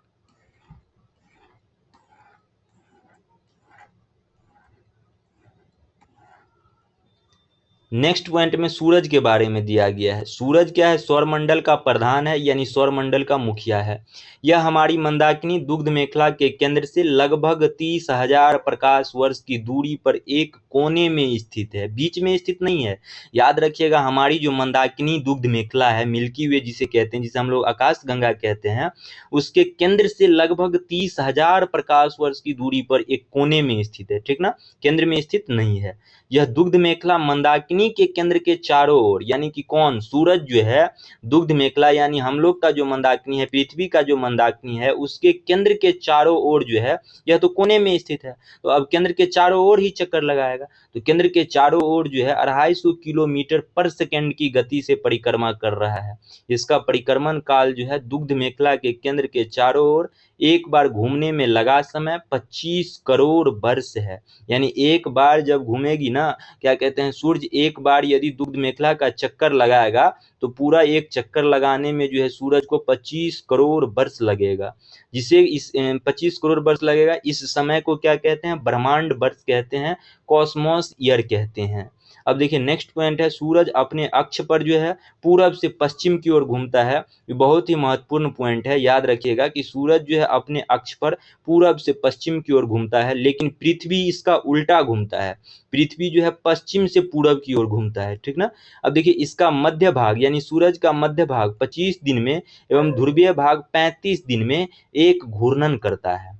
नेक्स्ट पॉइंट में सूरज के बारे में दिया गया है। सूरज क्या है, सौरमंडल का प्रधान है यानी सौरमंडल का मुखिया है। यह हमारी मंदाकिनी दुग्ध मेखला के केंद्र से लगभग 30,000 प्रकाश वर्ष की दूरी पर एक कोने में स्थित है, बीच में स्थित नहीं है। याद रखिएगा हमारी जो मंदाकिनी दुग्ध मेखला है, मिल्की वे जिसे कहते हैं, जिसे हम लोग आकाश गंगा कहते हैं, उसके केंद्र से लगभग 30,000 प्रकाश वर्ष की दूरी पर एक कोने में स्थित है। ठीक ना, केंद्र में स्थित नहीं है। यह दुग्ध मेखला मंदाकिनी के केंद्र के चारों ओर, यानी कि कौन, सूरज जो है दुग्ध मेखला यानी हम लोग का जो मंदाकिनी है, पृथ्वी का जो मंदाकिनी है, उसके केंद्र के चारों ओर जो है, यह तो कोने में स्थित है, तो अब केंद्र के चारों ओर ही चक्कर लगाएगा। तो केंद्र के चारों ओर जो है 250 किलोमीटर पर सेकेंड की गति से परिक्रमा कर रहा है। इसका परिक्रमण काल जो है दुग्ध मेखला के केंद्र के चारों ओर एक बार घूमने में लगा समय 25 करोड़ वर्ष है। यानी एक बार जब घूमेगी ना, क्या कहते हैं, सूर्य एक बार यदि दुग्ध मेखला का चक्कर लगाएगा तो पूरा एक चक्कर लगाने में जो है सूरज को 25 करोड़ वर्ष लगेगा। जिसे इस 25 करोड़ वर्ष लगेगा, इस समय को क्या कहते हैं, ब्रह्मांड वर्ष कहते हैं, कॉस्मोस ईयर कहते हैं। अब देखिए नेक्स्ट पॉइंट है, सूरज अपने अक्ष पर जो है पूरब से पश्चिम की ओर घूमता है। ये बहुत ही महत्वपूर्ण पॉइंट है, याद रखिएगा कि सूरज जो है अपने अक्ष पर पूरब से पश्चिम की ओर घूमता है, लेकिन पृथ्वी इसका उल्टा घूमता है। पृथ्वी जो है पश्चिम से पूरब की ओर घूमता है। ठीक ना। अब देखिए इसका मध्य भाग यानी सूरज का मध्य भाग 25 दिन में एवं ध्रुवीय भाग 35 दिन में एक घूर्णन करता है,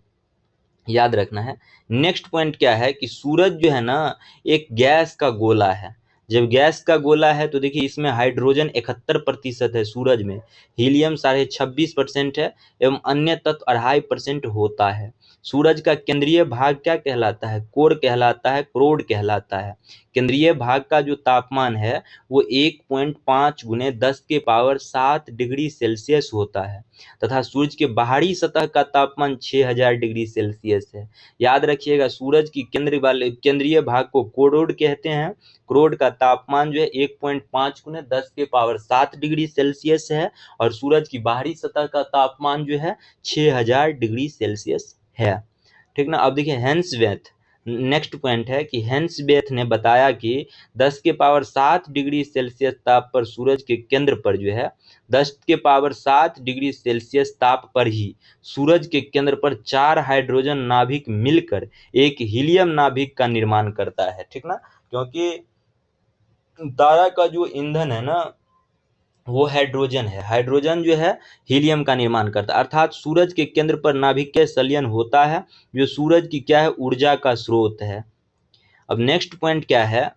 याद रखना है। नेक्स्ट पॉइंट क्या है कि सूरज जो है ना एक गैस का गोला है। जब गैस का गोला है तो देखिए इसमें हाइड्रोजन 71% है, सूरज में हीलियम 26.5% है एवं अन्य तत्व 2.5% होता है। सूरज का केंद्रीय भाग क्या कहलाता है, कोर कहलाता है, क्रोड कहलाता है। केंद्रीय भाग का जो तापमान है वो 1.5 गुने 10⁻7 डिग्री सेल्सियस होता है तथा सूरज के बाहरी सतह का तापमान 6000 डिग्री सेल्सियस है। याद रखिएगा सूरज की केंद्रीय भाग को कोरोड कहते हैं। क्रोड का तापमान जो है 1.5 गुने 10⁻7 डिग्री सेल्सियस है और सूरज की बाहरी सतह का तापमान जो है 6000 डिग्री सेल्सियस है। ठीक ना। अब देखिए हेंसवेथ, नेक्स्ट पॉइंट है कि हेंसवेथ ने बताया कि 10⁻7 डिग्री सेल्सियस ताप पर सूरज के केंद्र पर जो है 10⁻7 डिग्री सेल्सियस ताप पर ही सूरज के केंद्र पर 4 हाइड्रोजन नाभिक मिलकर एक हीलियम नाभिक का निर्माण करता है। ठीक ना, क्योंकि तारा का जो ईंधन है ना, वो हाइड्रोजन है। हाइड्रोजन जो है हीलियम का निर्माण करता है, अर्थात सूरज के केंद्र पर नाभिकीय संलयन होता है, जो सूरज की क्या है, ऊर्जा का स्रोत है। अब नेक्स्ट पॉइंट क्या है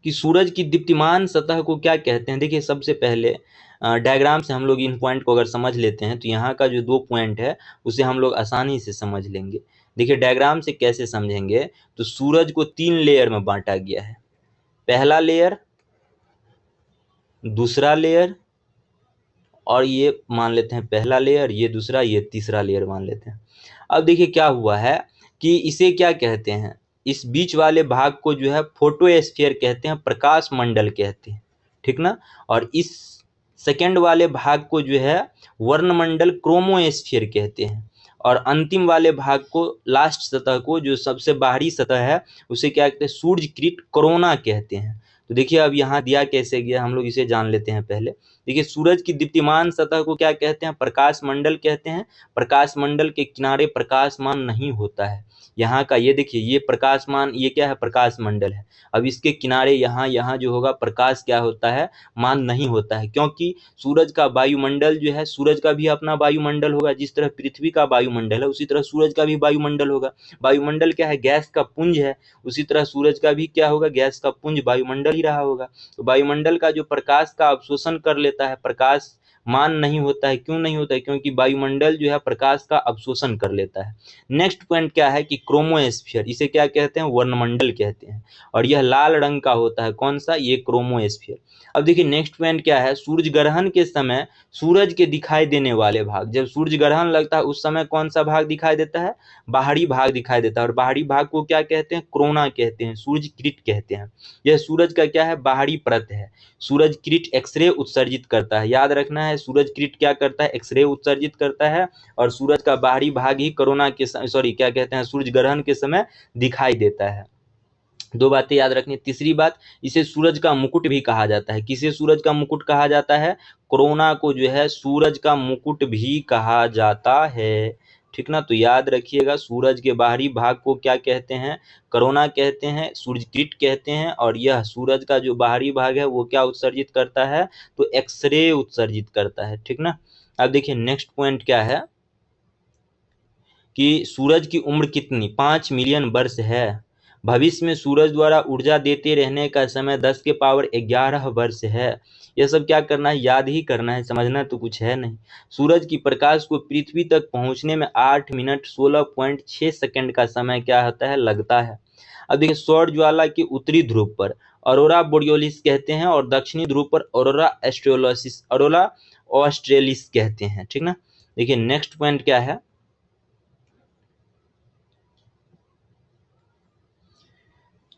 कि सूरज की दीप्तिमान सतह को क्या कहते हैं। देखिए सबसे पहले डायग्राम से हम लोग इन पॉइंट को अगर समझ लेते हैं तो यहाँ का जो 2 पॉइंट है उसे हम लोग आसानी से समझ लेंगे। देखिए डायग्राम से कैसे समझेंगे, तो सूरज को 3 लेयर में बांटा गया है। पहला लेयर, दूसरा लेयर, और ये मान लेते हैं पहला लेयर, ये दूसरा, ये तीसरा लेयर मान लेते हैं। अब देखिए क्या हुआ है कि इसे क्या कहते हैं, इस बीच वाले भाग को जो है फोटोस्फीयर कहते हैं, प्रकाश मंडल कहते हैं, ठीक ना। और इस सेकंड वाले भाग को जो है वर्णमंडल क्रोमोस्फीयर कहते हैं। और अंतिम वाले भाग को, लास्ट सतह को, जो सबसे बाहरी सतह है, उसे क्या कहते हैं, सूर्यकृत कोरोना कहते हैं। तो देखिए अब यहाँ दिया कैसे गया, हम लोग इसे जान लेते हैं पहले। देखिए सूरज की दीप्तिमान सतह को क्या कहते हैं, प्रकाश मंडल कहते हैं। प्रकाश मंडल के किनारे प्रकाशमान नहीं होता है। यहाँ का ये देखिए, ये प्रकाशमान, ये क्या है, प्रकाश मंडल है। अब इसके किनारे यहाँ यहाँ जो होगा प्रकाश क्या होता है, मान नहीं होता है, क्योंकि सूरज का वायुमंडल जो है, सूरज का भी अपना वायुमंडल होगा। जिस तरह पृथ्वी का वायुमंडल है उसी तरह सूरज का भी वायुमंडल होगा। वायुमंडल क्या है, गैस का पुंज है, उसी तरह सूरज का भी क्या होगा, गैस का पुंज, वायुमंडल ही रहा होगा। तो वायुमंडल का जो प्रकाश का अवशोषण कर लेता है, प्रकाश मान नहीं होता है। क्यों नहीं होता है, क्योंकि वायुमंडल जो है प्रकाश का अवशोषण कर लेता है। नेक्स्ट पॉइंट क्या है कि क्रोमोस्फीयर, इसे क्या कहते हैं, वर्णमंडल कहते हैं। और यह लाल रंग का होता है, कौन सा, ये क्रोमोस्फीयर। अब देखिए नेक्स्ट पॉइंट क्या है, सूर्य ग्रहण के समय सूरज के दिखाई देने वाले भाग, जब सूर्य ग्रहण लगता है उस समय कौन सा भाग दिखाई देता है, बाहरी भाग दिखाई देता है। और बाहरी भाग को क्या कहते हैं, कोरोना कहते हैं, सूर्यकृत कहते हैं। यह सूरज का क्या है, बाहरी परत है। सूरजकृत एक्सरे उत्सर्जित करता है, याद रखना है, सूरजकृत क्या करता है, एक्सरे उत्सर्जित करता है। और सूरज का बाहरी भाग ही कोरोना के सॉरी क्या कहते हैं, सूर्य ग्रहण के समय दिखाई देता है। 2 बातें याद रखनी। तीसरी बात, इसे सूरज का मुकुट भी कहा जाता है। किसे सूरज का मुकुट कहा जाता है, कोरोना को जो है सूरज का मुकुट भी कहा जाता है, ठीक ना। तो याद रखिएगा, सूरज के बाहरी भाग को क्या कहते हैं, कोरोना कहते हैं, सूर्यकृत कहते हैं। और यह सूरज का जो बाहरी भाग है वो क्या उत्सर्जित करता है, तो एक्सरे उत्सर्जित करता है, ठीक ना। अब देखिए नेक्स्ट पॉइंट क्या है कि सूरज की उम्र कितनी, 5 मिलियन वर्ष है। भविष्य में सूरज द्वारा ऊर्जा देते रहने का समय 10 के पावर 11 वर्ष है। यह सब क्या करना है, याद ही करना है, समझना तो कुछ है नहीं। सूरज की प्रकाश को पृथ्वी तक पहुंचने में 8 मिनट 16.6 सेकंड का समय क्या होता है, लगता है। अब देखिए सौर ज्वाला के उत्तरी ध्रुव पर ऑरोरा बोरियोलिस कहते हैं, और दक्षिणी ध्रुव पर ऑरोरा ऑस्ट्रेलिस कहते हैं, ठीक ना। देखिए नेक्स्ट पॉइंट क्या है,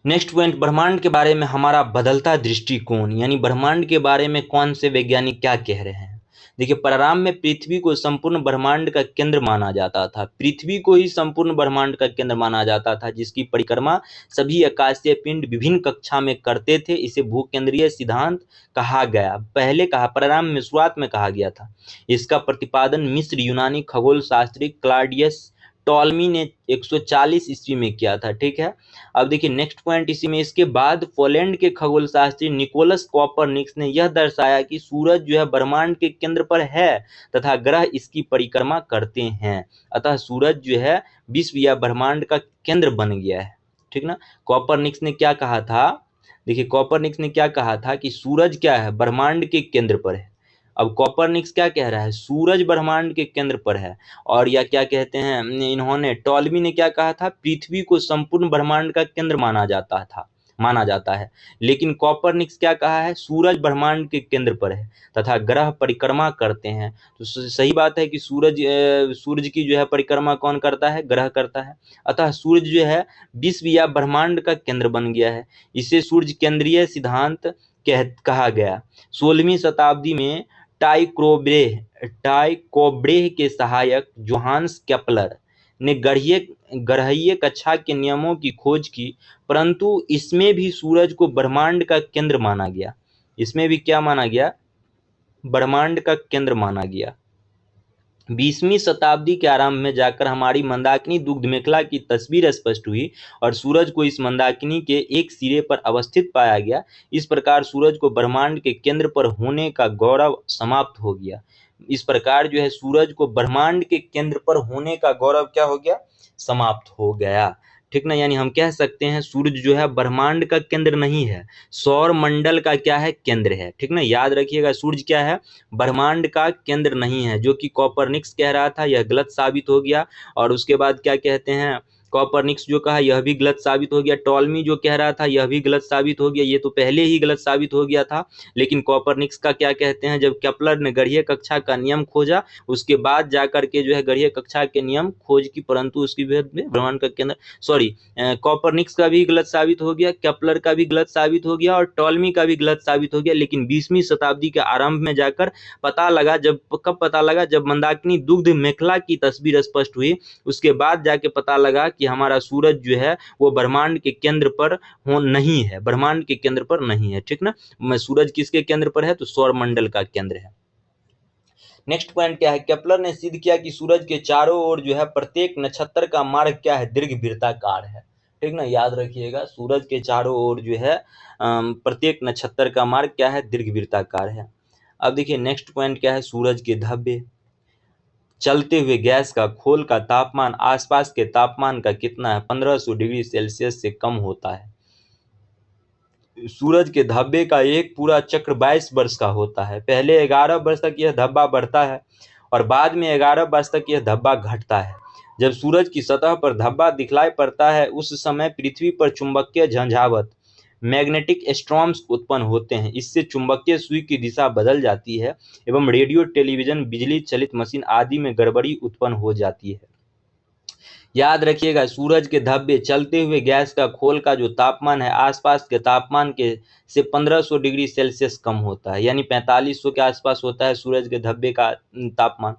नेक्स्ट पॉइंट, ब्रह्मांड के बारे में हमारा बदलता दृष्टिकोण, यानी ब्रह्मांड के बारे में कौन से वैज्ञानिक क्या कह रहे हैं। देखिए प्रारंभ में पृथ्वी को संपूर्ण ब्रह्मांड का केंद्र माना जाता था। पृथ्वी को ही संपूर्ण ब्रह्मांड का केंद्र माना जाता था, जिसकी परिक्रमा सभी आकाशीय पिंड विभिन्न कक्षा में करते थे। इसे भूकेंद्रीय सिद्धांत कहा गया, पहले कहा, प्रारंभ में, शुरुआत में कहा गया था। इसका प्रतिपादन मिस्र यूनानी खगोल शास्त्री क्लाउडियस टॉलमी ने 140 ईस्वी में किया था, ठीक है। अब देखिए नेक्स्ट पॉइंट इसी में, इसके बाद पोलैंड के खगोलशास्त्री निकोलस कॉपरनिकस ने यह दर्शाया कि सूरज जो है ब्रह्मांड के केंद्र पर है तथा ग्रह इसकी परिक्रमा करते हैं, अतः सूरज जो है विश्व या ब्रह्मांड का केंद्र बन गया है, ठीक ना। कॉपरनिकस ने क्या कहा था, देखिए कॉपरनिकस ने क्या कहा था कि सूरज क्या है, ब्रह्मांड के केंद्र पर है। अब कॉपरनिकस क्या कह रहा है, सूरज ब्रह्मांड के केंद्र पर है। और या क्या कहते हैं, इन्होंने, टॉलमी ने क्या कहा था, पृथ्वी को संपूर्ण ब्रह्मांड का केंद्र माना जाता है। लेकिन कॉपरनिकस क्या कहा है, सूरज ब्रह्मांड के केंद्र पर है तथा ग्रह परिक्रमा करते हैं। तो सही बात है कि सूरज की जो है परिक्रमा कौन करता है, ग्रह करता है। अतः सूरज जो है विश्व या ब्रह्मांड का केंद्र बन गया है। इसे सूर्य केंद्रीय सिद्धांत कहा गया। 16वीं शताब्दी में टाइकोब्रेह के सहायक जोहान्स केपलर ने ग्रहीय कक्षा के नियमों की खोज की, परंतु इसमें भी सूरज को ब्रह्मांड का केंद्र माना गया। इसमें भी क्या माना गया, ब्रह्मांड का केंद्र माना गया। 20वीं शताब्दी के आरंभ में जाकर हमारी मंदाकिनी दुग्ध मेखला की तस्वीर स्पष्ट हुई और सूरज को इस मंदाकिनी के एक सिरे पर अवस्थित पाया गया। इस प्रकार सूरज को ब्रह्मांड के केंद्र पर होने का गौरव समाप्त हो गया। इस प्रकार जो है सूरज को ब्रह्मांड के केंद्र पर होने का गौरव क्या हो गया, समाप्त हो गया। ठीक ना, यानी हम कह सकते हैं सूरज जो है ब्रह्मांड का केंद्र नहीं है, सौर मंडल का क्या है, केंद्र है। ठीक ना, याद रखिएगा सूरज क्या है, ब्रह्मांड का केंद्र नहीं है, जो कि कॉपरनिक्स कह रहा था यह गलत साबित हो गया। और उसके बाद क्या कहते हैं, कॉपरनिक्स जो कहा यह भी गलत साबित हो गया। टॉलमी जो कह रहा था यह भी गलत साबित हो गया, ये तो पहले ही गलत साबित हो गया था। लेकिन कॉपरनिक्स का क्या कहते हैं, जब केपलर ने गणितीय कक्षा का नियम खोजा उसके बाद जाकर के जो है गणितीय कक्षा के नियम खोज की, परंतु उसकी भेद में ब्रह्मांड का केंद्र, सॉरी, कॉपरनिक्स का भी गलत साबित हो गया, केपलर का भी गलत साबित हो गया और टॉलमी का भी गलत साबित हो गया। लेकिन 20वीं शताब्दी के आरंभ में जाकर पता लगा, कब पता लगा, जब मंदाकिनी दुग्ध मेखला की तस्वीर स्पष्ट हुई, उसके बाद जाके पता लगा कि हमारा सूरज जो है वो ब्रह्मांड के केंद्र पर नहीं है, ब्रह्मांड के केंद्र पर नहीं है। ठीक ना, सूरज किसके केंद्र पर है, तो सौर मंडल का केंद्र है। नेक्स्ट पॉइंट क्या है, केपलर ने सिद्ध किया कि सूरज के चारों ओर जो है प्रत्येक नक्षत्र का मार्ग क्या है, दीर्घ वृत्ताकार है। ठीक ना, याद रखिएगा सूरज के चारों ओर जो है प्रत्येक नक्षत्र का मार्ग क्या है, दीर्घ वृत्ताकार है। अब देखिए नेक्स्ट पॉइंट क्या है, सूरज के धब्बे। चलते हुए गैस का खोल का तापमान आसपास के तापमान का कितना है, 1500 डिग्री सेल्सियस से कम होता है। सूरज के धब्बे का एक पूरा चक्र 22 वर्ष का होता है। पहले 11 वर्ष तक यह धब्बा बढ़ता है और बाद में 11 वर्ष तक यह धब्बा घटता है। जब सूरज की सतह पर धब्बा दिखलाई पड़ता है उस समय पृथ्वी पर चुंबकीय झंझावात, मैग्नेटिक स्टॉर्म्स उत्पन्न होते हैं। इससे चुंबकीय सुई की दिशा बदल जाती है एवं रेडियो, टेलीविजन, बिजली चलित मशीन आदि में गड़बड़ी उत्पन्न हो जाती है। याद रखिएगा सूरज के धब्बे, चलते हुए गैस का खोल का जो तापमान है आसपास के तापमान के से 1500 डिग्री सेल्सियस कम होता है, यानी 4500 के आसपास होता है सूरज के धब्बे का तापमान।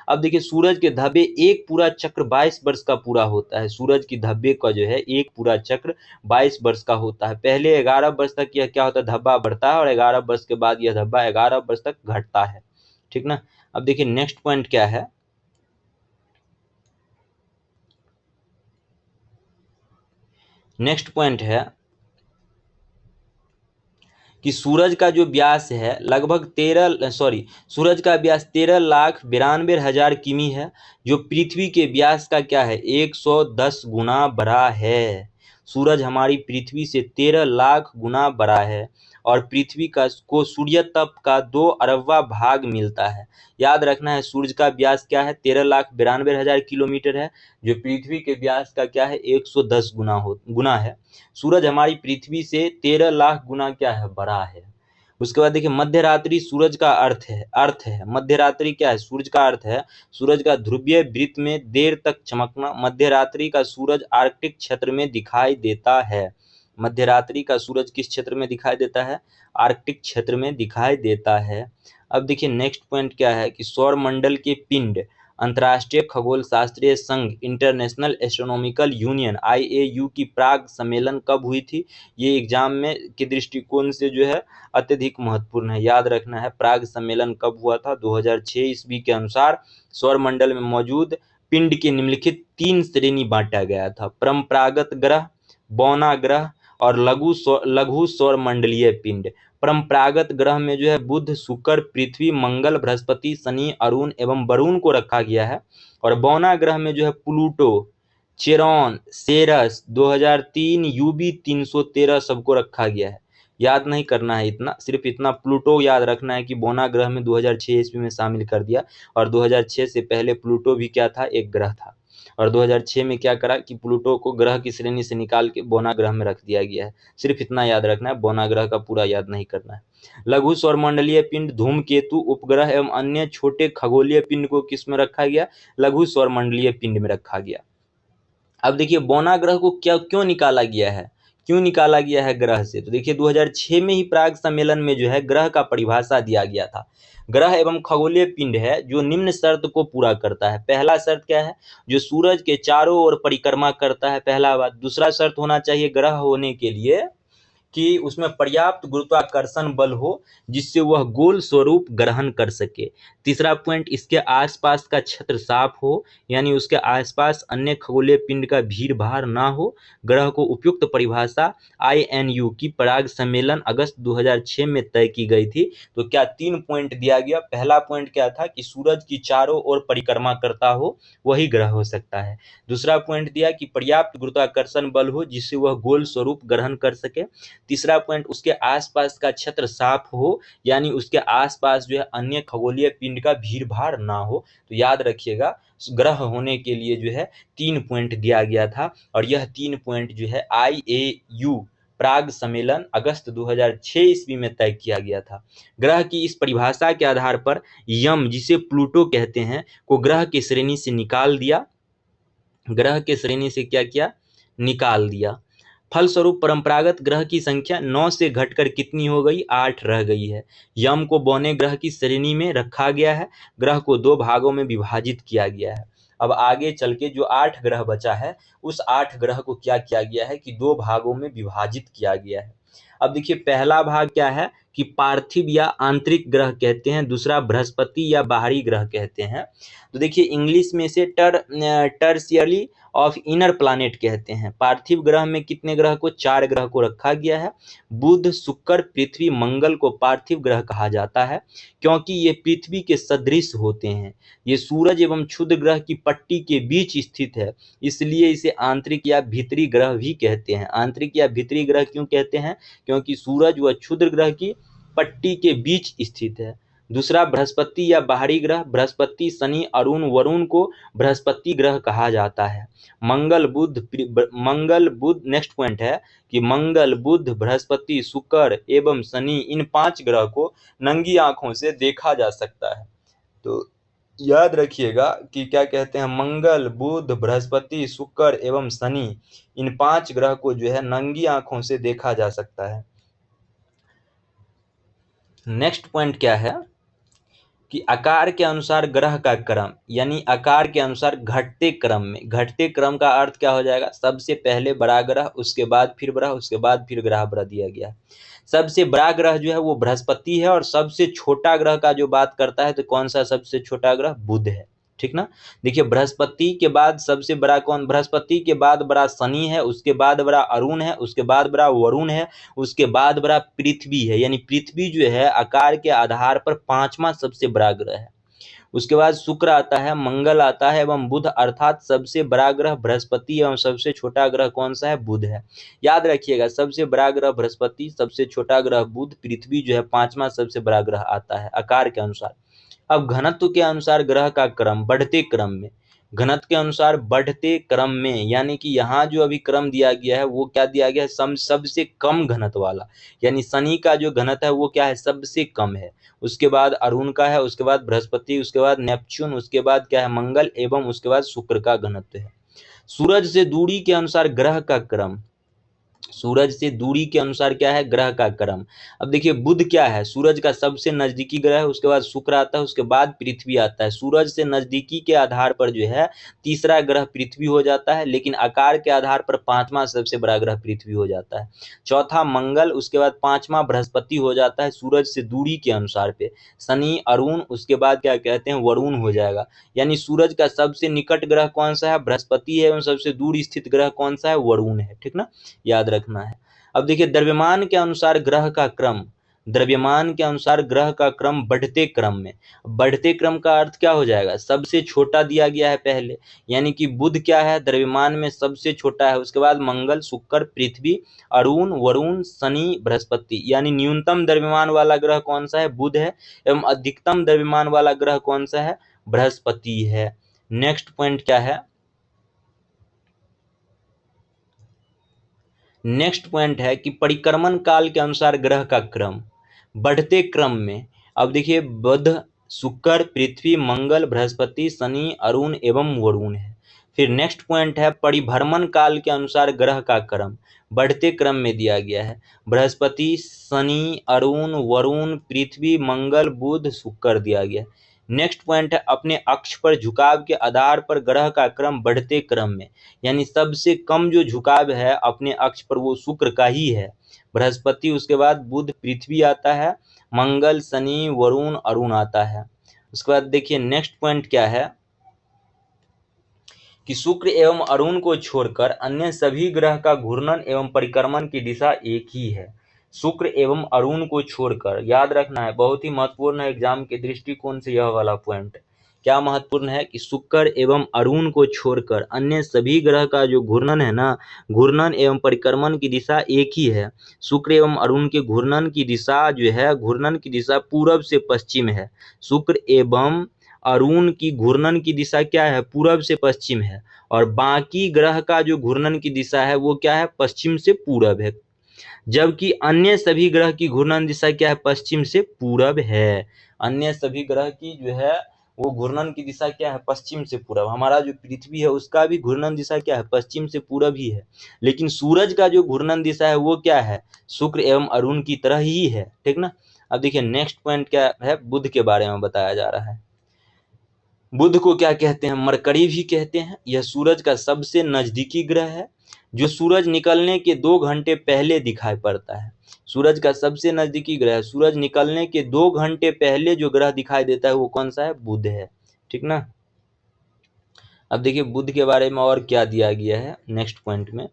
अब देखिए सूरज के धब्बे एक पूरा चक्र 22 वर्ष का पूरा होता है। सूरज की धब्बे का जो है एक पूरा चक्र 22 वर्ष का होता है। पहले 11 वर्ष तक यह क्या होता है, धब्बा बढ़ता है और 11 वर्ष के बाद यह धब्बा 11 वर्ष तक घटता है। ठीक ना, अब देखिए नेक्स्ट पॉइंट क्या है, नेक्स्ट पॉइंट है कि सूरज का जो व्यास है लगभग सूरज का व्यास 13,92,000 किमी है, जो पृथ्वी के व्यास का क्या है, 110 गुना बड़ा है। सूरज हमारी पृथ्वी से 13 लाख गुना बड़ा है और पृथ्वी को सूर्य तप का 2 अरबवां भाग मिलता है। याद रखना है सूरज का व्यास क्या है, 13,92,000 किलोमीटर है, जो पृथ्वी के व्यास का क्या है, 110 गुना है। सूरज हमारी पृथ्वी से 13 लाख गुना क्या है, बड़ा है। उसके बाद देखिए मध्य रात्रि सूरज का अर्थ है मध्य रात्रि क्या है, सूरज का अर्थ है सूरज का ध्रुवीय वृत्त में देर तक चमकना। मध्य रात्रि का सूरज आर्कटिक क्षेत्र में दिखाई देता है। मध्य रात्रि का सूरज किस क्षेत्र में दिखाई देता है, आर्कटिक क्षेत्र में दिखाई देता है। अब देखिए नेक्स्ट पॉइंट क्या है कि सौर मंडल के पिंड, अंतर्राष्ट्रीय खगोल शास्त्रीय संघ इंटरनेशनल एस्ट्रोनॉमिकल यूनियन IAU की प्राग सम्मेलन कब हुई थी, ये एग्जाम में के दृष्टिकोण से जो है अत्यधिक महत्वपूर्ण है। याद रखना है प्राग सम्मेलन कब हुआ था, 2006 ईस्वी के अनुसार सौर मंडल में मौजूद पिंड के निम्नलिखित 3 श्रेणी बांटा गया था, परंपरागत ग्रह, बौना ग्रह और लघु सौर मंडलीय पिंड। परंपरागत ग्रह में जो है बुध, शुक्र, पृथ्वी, मंगल, बृहस्पति, शनि, अरुण एवं वरुण को रखा गया है। और बौना ग्रह में जो है प्लूटो, चेरॉन, सेरस, 2003 UB 313 सबको रखा गया है। याद नहीं करना है इतना, सिर्फ इतना प्लूटो याद रखना है कि बौना ग्रह में 2006 ईस्वी में शामिल कर दिया और 2006 से पहले प्लूटो भी क्या था, एक ग्रह था। और 2006 में क्या करा कि प्लूटो को ग्रह की श्रेणी से निकाल के बौना ग्रह में रख दिया गया है। सिर्फ इतना याद रखना है, बौना ग्रह का पूरा याद नहीं करना है। लघु सौरमंडलीय पिंड, धूमकेतु, उपग्रह एवं अन्य छोटे खगोलीय पिंड को किस में रखा गया, लघु सौरमंडलीय पिंड में रखा गया। अब देखिए बौना ग्रह को क्यों निकाला गया है, क्यों निकाला गया है ग्रह से, तो देखिए 2006 में ही प्राग सम्मेलन में जो है ग्रह का परिभाषा दिया गया था। ग्रह एवं खगोलीय पिंड है जो निम्न शर्त को पूरा करता है। पहला शर्त क्या है, जो सूरज के चारों ओर परिक्रमा करता है, पहला बात। दूसरा शर्त होना चाहिए ग्रह होने के लिए कि उसमें पर्याप्त गुरुत्वाकर्षण बल हो जिससे वह गोल स्वरूप ग्रहण कर सके। तीसरा पॉइंट, इसके आसपास का क्षेत्र साफ हो, यानी उसके आसपास अन्य खगोलीय पिंड का भीड़ भाड़ ना हो। ग्रह को उपयुक्त परिभाषा INU की पराग सम्मेलन अगस्त 2006 में तय की गई थी। तो क्या 3 पॉइंट दिया गया। पहला पॉइंट क्या था कि सूरज की चारों ओर परिक्रमा करता हो, वही ग्रह हो सकता है। दूसरा पॉइंट दिया कि पर्याप्त गुरुत्वाकर्षण बल हो जिससे वह गोल स्वरूप ग्रहण कर सके। तीसरा पॉइंट, उसके आसपास का क्षेत्र साफ हो, यानी उसके आसपास जो है अन्य खगोलीय पिंड का भीड़ भाड़ ना हो। तो याद रखिएगा, ग्रह होने के लिए जो है 3 पॉइंट दिया गया था, और यह 3 पॉइंट जो है IAU प्राग सम्मेलन अगस्त 2006 ईस्वी में तय किया गया था। ग्रह की इस परिभाषा के आधार पर यम, जिसे प्लूटो कहते हैं, को ग्रह की श्रेणी से निकाल दिया। ग्रह के श्रेणी से क्या किया, निकाल दिया। फलस्वरूप परंपरागत ग्रह की संख्या 9 से घटकर कितनी हो गई, 8 रह गई है। यम को बौने ग्रह की श्रेणी में रखा गया है। ग्रह को 2 भागों में विभाजित किया गया है। अब आगे चल के जो 8 ग्रह बचा है, उस 8 ग्रह को क्या किया गया है कि 2 भागों में विभाजित किया गया है। अब देखिए, पहला भाग क्या है कि पार्थिव या आंतरिक ग्रह कहते हैं, दूसरा बृहस्पति या बाहरी ग्रह कहते हैं। तो देखिए, इंग्लिश में से टर्शियरी ऑफ इनर प्लानेट कहते हैं। पार्थिव ग्रह में कितने ग्रह को, 4 ग्रह को रखा गया है। बुध, शुक्र, पृथ्वी, मंगल को पार्थिव ग्रह कहा जाता है क्योंकि ये पृथ्वी के सदृश होते हैं। ये सूरज एवं क्षुद्र ग्रह की पट्टी के बीच स्थित है, इसलिए इसे आंतरिक या भीतरी ग्रह भी कहते हैं। आंतरिक या भीतरी ग्रह क्यों कहते हैं, क्योंकि सूरज व क्षुद्र ग्रह की पट्टी के बीच स्थित है। दूसरा, बृहस्पति या बाहरी ग्रह, बृहस्पति, शनि, अरुण, वरुण को बृहस्पति ग्रह कहा जाता है। मंगल बुध नेक्स्ट पॉइंट है कि मंगल, बुध, बृहस्पति, शुक्र एवं शनि, इन 5 ग्रह को नंगी आंखों से देखा जा सकता है। तो याद रखिएगा कि क्या कहते हैं, मंगल, बुध, बृहस्पति, शुक्र एवं शनि, इन 5 ग्रह को जो है नंगी आंखों से देखा जा सकता है। नेक्स्ट पॉइंट क्या है कि आकार के अनुसार ग्रह का क्रम, यानी आकार के अनुसार घटते क्रम में। घटते क्रम का अर्थ क्या हो जाएगा, सबसे पहले बड़ा ग्रह, उसके बाद फिर ग्रह, उसके बाद फिर ग्रह दिया गया है। सबसे बड़ा ग्रह जो है वो बृहस्पति है, और सबसे छोटा ग्रह का जो बात करता है तो कौन सा सबसे छोटा ग्रह, बुध है। ठीक ना। देखिए, बृहस्पति के बाद सबसे बड़ा कौन, बृहस्पति के बाद बड़ा शनि है, उसके बाद बड़ा अरुण है, उसके बाद बड़ा वरुण है, उसके बाद बड़ा पृथ्वी है। यानी पृथ्वी जो है आकार के आधार पर 5वां सबसे बड़ा ग्रह है। उसके बाद शुक्र आता है, मंगल आता है एवं बुध, अर्थात सबसे बड़ा ग्रह बृहस्पति एवं सबसे छोटा ग्रह कौन सा है, बुध है। याद रखिएगा, सबसे बड़ा ग्रह बृहस्पति, सबसे छोटा ग्रह बुध, पृथ्वी जो है 5वां सबसे बड़ा ग्रह आता है आकार के अनुसार। अब घनत्व के अनुसार ग्रह का क्रम, बढ़ते क्रम में। घनत्व के अनुसार बढ़ते क्रम में, यानी कि यहाँ जो अभी क्रम दिया गया है वो क्या दिया गया है, सबसे कम घनत्व वाला। यानी शनि का जो घनत्व है वो क्या है, सबसे कम है। उसके बाद अरुण का है, उसके बाद बृहस्पति, उसके बाद नेपच्यून, उसके बाद क्या है, मंगल एवं उसके बाद शुक्र का घनत्व है। सूरज से दूरी के अनुसार ग्रह का क्रम, सूरज से दूरी के अनुसार क्या है, ग्रह का क्रम। अब देखिए, बुध क्या है, सूरज का सबसे नजदीकी ग्रह है, उसके बाद शुक्र आता है, उसके बाद पृथ्वी आता है। सूरज से नजदीकी के आधार पर जो है तीसरा ग्रह पृथ्वी हो जाता है, लेकिन आकार के आधार पर 5वां सबसे बड़ा ग्रह पृथ्वी हो जाता है। चौथा मंगल, उसके बाद 5वां बृहस्पति हो जाता है सूरज से दूरी के अनुसार पे। शनि, अरुण, उसके बाद क्या कहते हैं, वरुण हो जाएगा। यानी सूरज का सबसे निकट ग्रह कौन सा है, बृहस्पति है, एवं सबसे दूर स्थित ग्रह कौन सा है, वरुण है। ठीक ना, याद रखना है। अब देखिए, द्रव्यमान के अनुसार ग्रह का क्रम, द्रव्यमान के अनुसार ग्रह का क्रम बढ़ते क्रम में। बढ़ते क्रम का अर्थ क्या हो जाएगा, सबसे छोटा दिया गया है पहले, यानी कि बुध क्या है, द्रव्यमान में सबसे छोटा है। उसके बाद मंगल, शुक्र, पृथ्वी, अरुण, वरुण, शनि, बृहस्पति। यानी न्यूनतम द्रव्यमान वाला ग्रह कौन सा है, बुध है, एवं अधिकतम द्रव्यमान वाला ग्रह कौन सा है, बृहस्पति है। नेक्स्ट पॉइंट क्या है, नेक्स्ट पॉइंट है कि परिक्रमण काल के अनुसार ग्रह का क्रम, बढ़ते क्रम में। अब देखिए, बुध, शुक्र, पृथ्वी, मंगल, बृहस्पति, शनि, अरुण एवं वरुण है। फिर नेक्स्ट पॉइंट है परिभ्रमण काल के अनुसार ग्रह का क्रम, बढ़ते क्रम में दिया गया है। बृहस्पति, शनि, अरुण, वरुण, पृथ्वी, मंगल, बुध, शुक्र दिया गया। नेक्स्ट पॉइंट है अपने अक्ष पर झुकाव के आधार पर ग्रह का क्रम बढ़ते क्रम में, यानी सबसे कम जो झुकाव है अपने अक्ष पर वो शुक्र का ही है। बृहस्पति, उसके बाद बुध, पृथ्वी आता है, मंगल, शनि, वरुण, अरुण आता है। उसके बाद देखिए नेक्स्ट पॉइंट क्या है कि शुक्र एवं अरुण को छोड़कर अन्य सभी ग्रह का घूर्णन एवं परिक्रमण की दिशा एक ही है। शुक्र एवं अरुण को छोड़कर, याद रखना है, बहुत ही महत्वपूर्ण है एग्जाम के दृष्टिकोण से यह वाला पॉइंट। क्या महत्वपूर्ण है कि शुक्र एवं अरुण को छोड़कर अन्य सभी ग्रह का जो घूर्णन है ना, घूर्णन एवं परिक्रमण की दिशा एक ही है। शुक्र एवं अरुण के घूर्णन की दिशा जो है, घूर्णन की दिशा पूरब से पश्चिम है। शुक्र एवं अरुण की घूर्णन की दिशा क्या है, पूरब से पश्चिम है। और बाकी ग्रह का जो घूर्णन की दिशा है वो क्या है, पश्चिम से पूरब है। जबकि अन्य सभी ग्रह की घूर्णन दिशा क्या है, पश्चिम से पूरब है। अन्य सभी ग्रह की जो है वो घूर्णन की दिशा क्या है, पश्चिम से पूरब। हमारा जो पृथ्वी है उसका भी घूर्णन दिशा क्या है, पश्चिम से पूरब ही है। लेकिन सूरज का जो घूर्णन दिशा है वो क्या है, शुक्र एवं अरुण की तरह ही है, ठीक ना। अब देखिए नेक्स्ट पॉइंट क्या है, बुध के बारे में बताया जा रहा है। बुध को क्या कहते हैं, मरकरी भी कहते हैं। यह सूरज का सबसे नजदीकी ग्रह है, जो सूरज निकलने के 2 घंटे पहले दिखाई पड़ता है। सूरज का सबसे नजदीकी ग्रह, सूरज निकलने के 2 घंटे पहले जो ग्रह दिखाई देता है वो कौन सा है, बुध है, ठीक ना। अब देखिए बुध के बारे में और क्या दिया गया है नेक्स्ट पॉइंट में।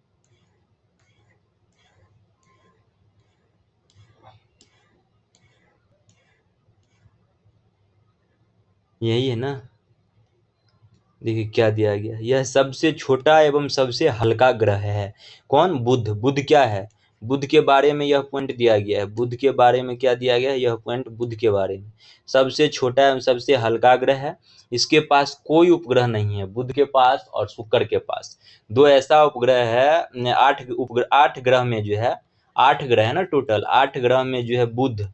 यही है ना, देखिए क्या दिया गया, यह सबसे छोटा एवं सबसे हल्का ग्रह है। कौन, बुध। बुध क्या है, बुध के बारे में यह पॉइंट दिया गया है। बुध के बारे में क्या दिया गया है, यह पॉइंट बुध के बारे में। सबसे छोटा एवं सबसे हल्का ग्रह है, इसके पास कोई उपग्रह नहीं है। बुध के पास और शुक्र के पास दो ऐसा उपग्रह है। 8 ग्रह में जो है, 8 ग्रह है ना टोटल, 8 ग्रह में जो है बुध,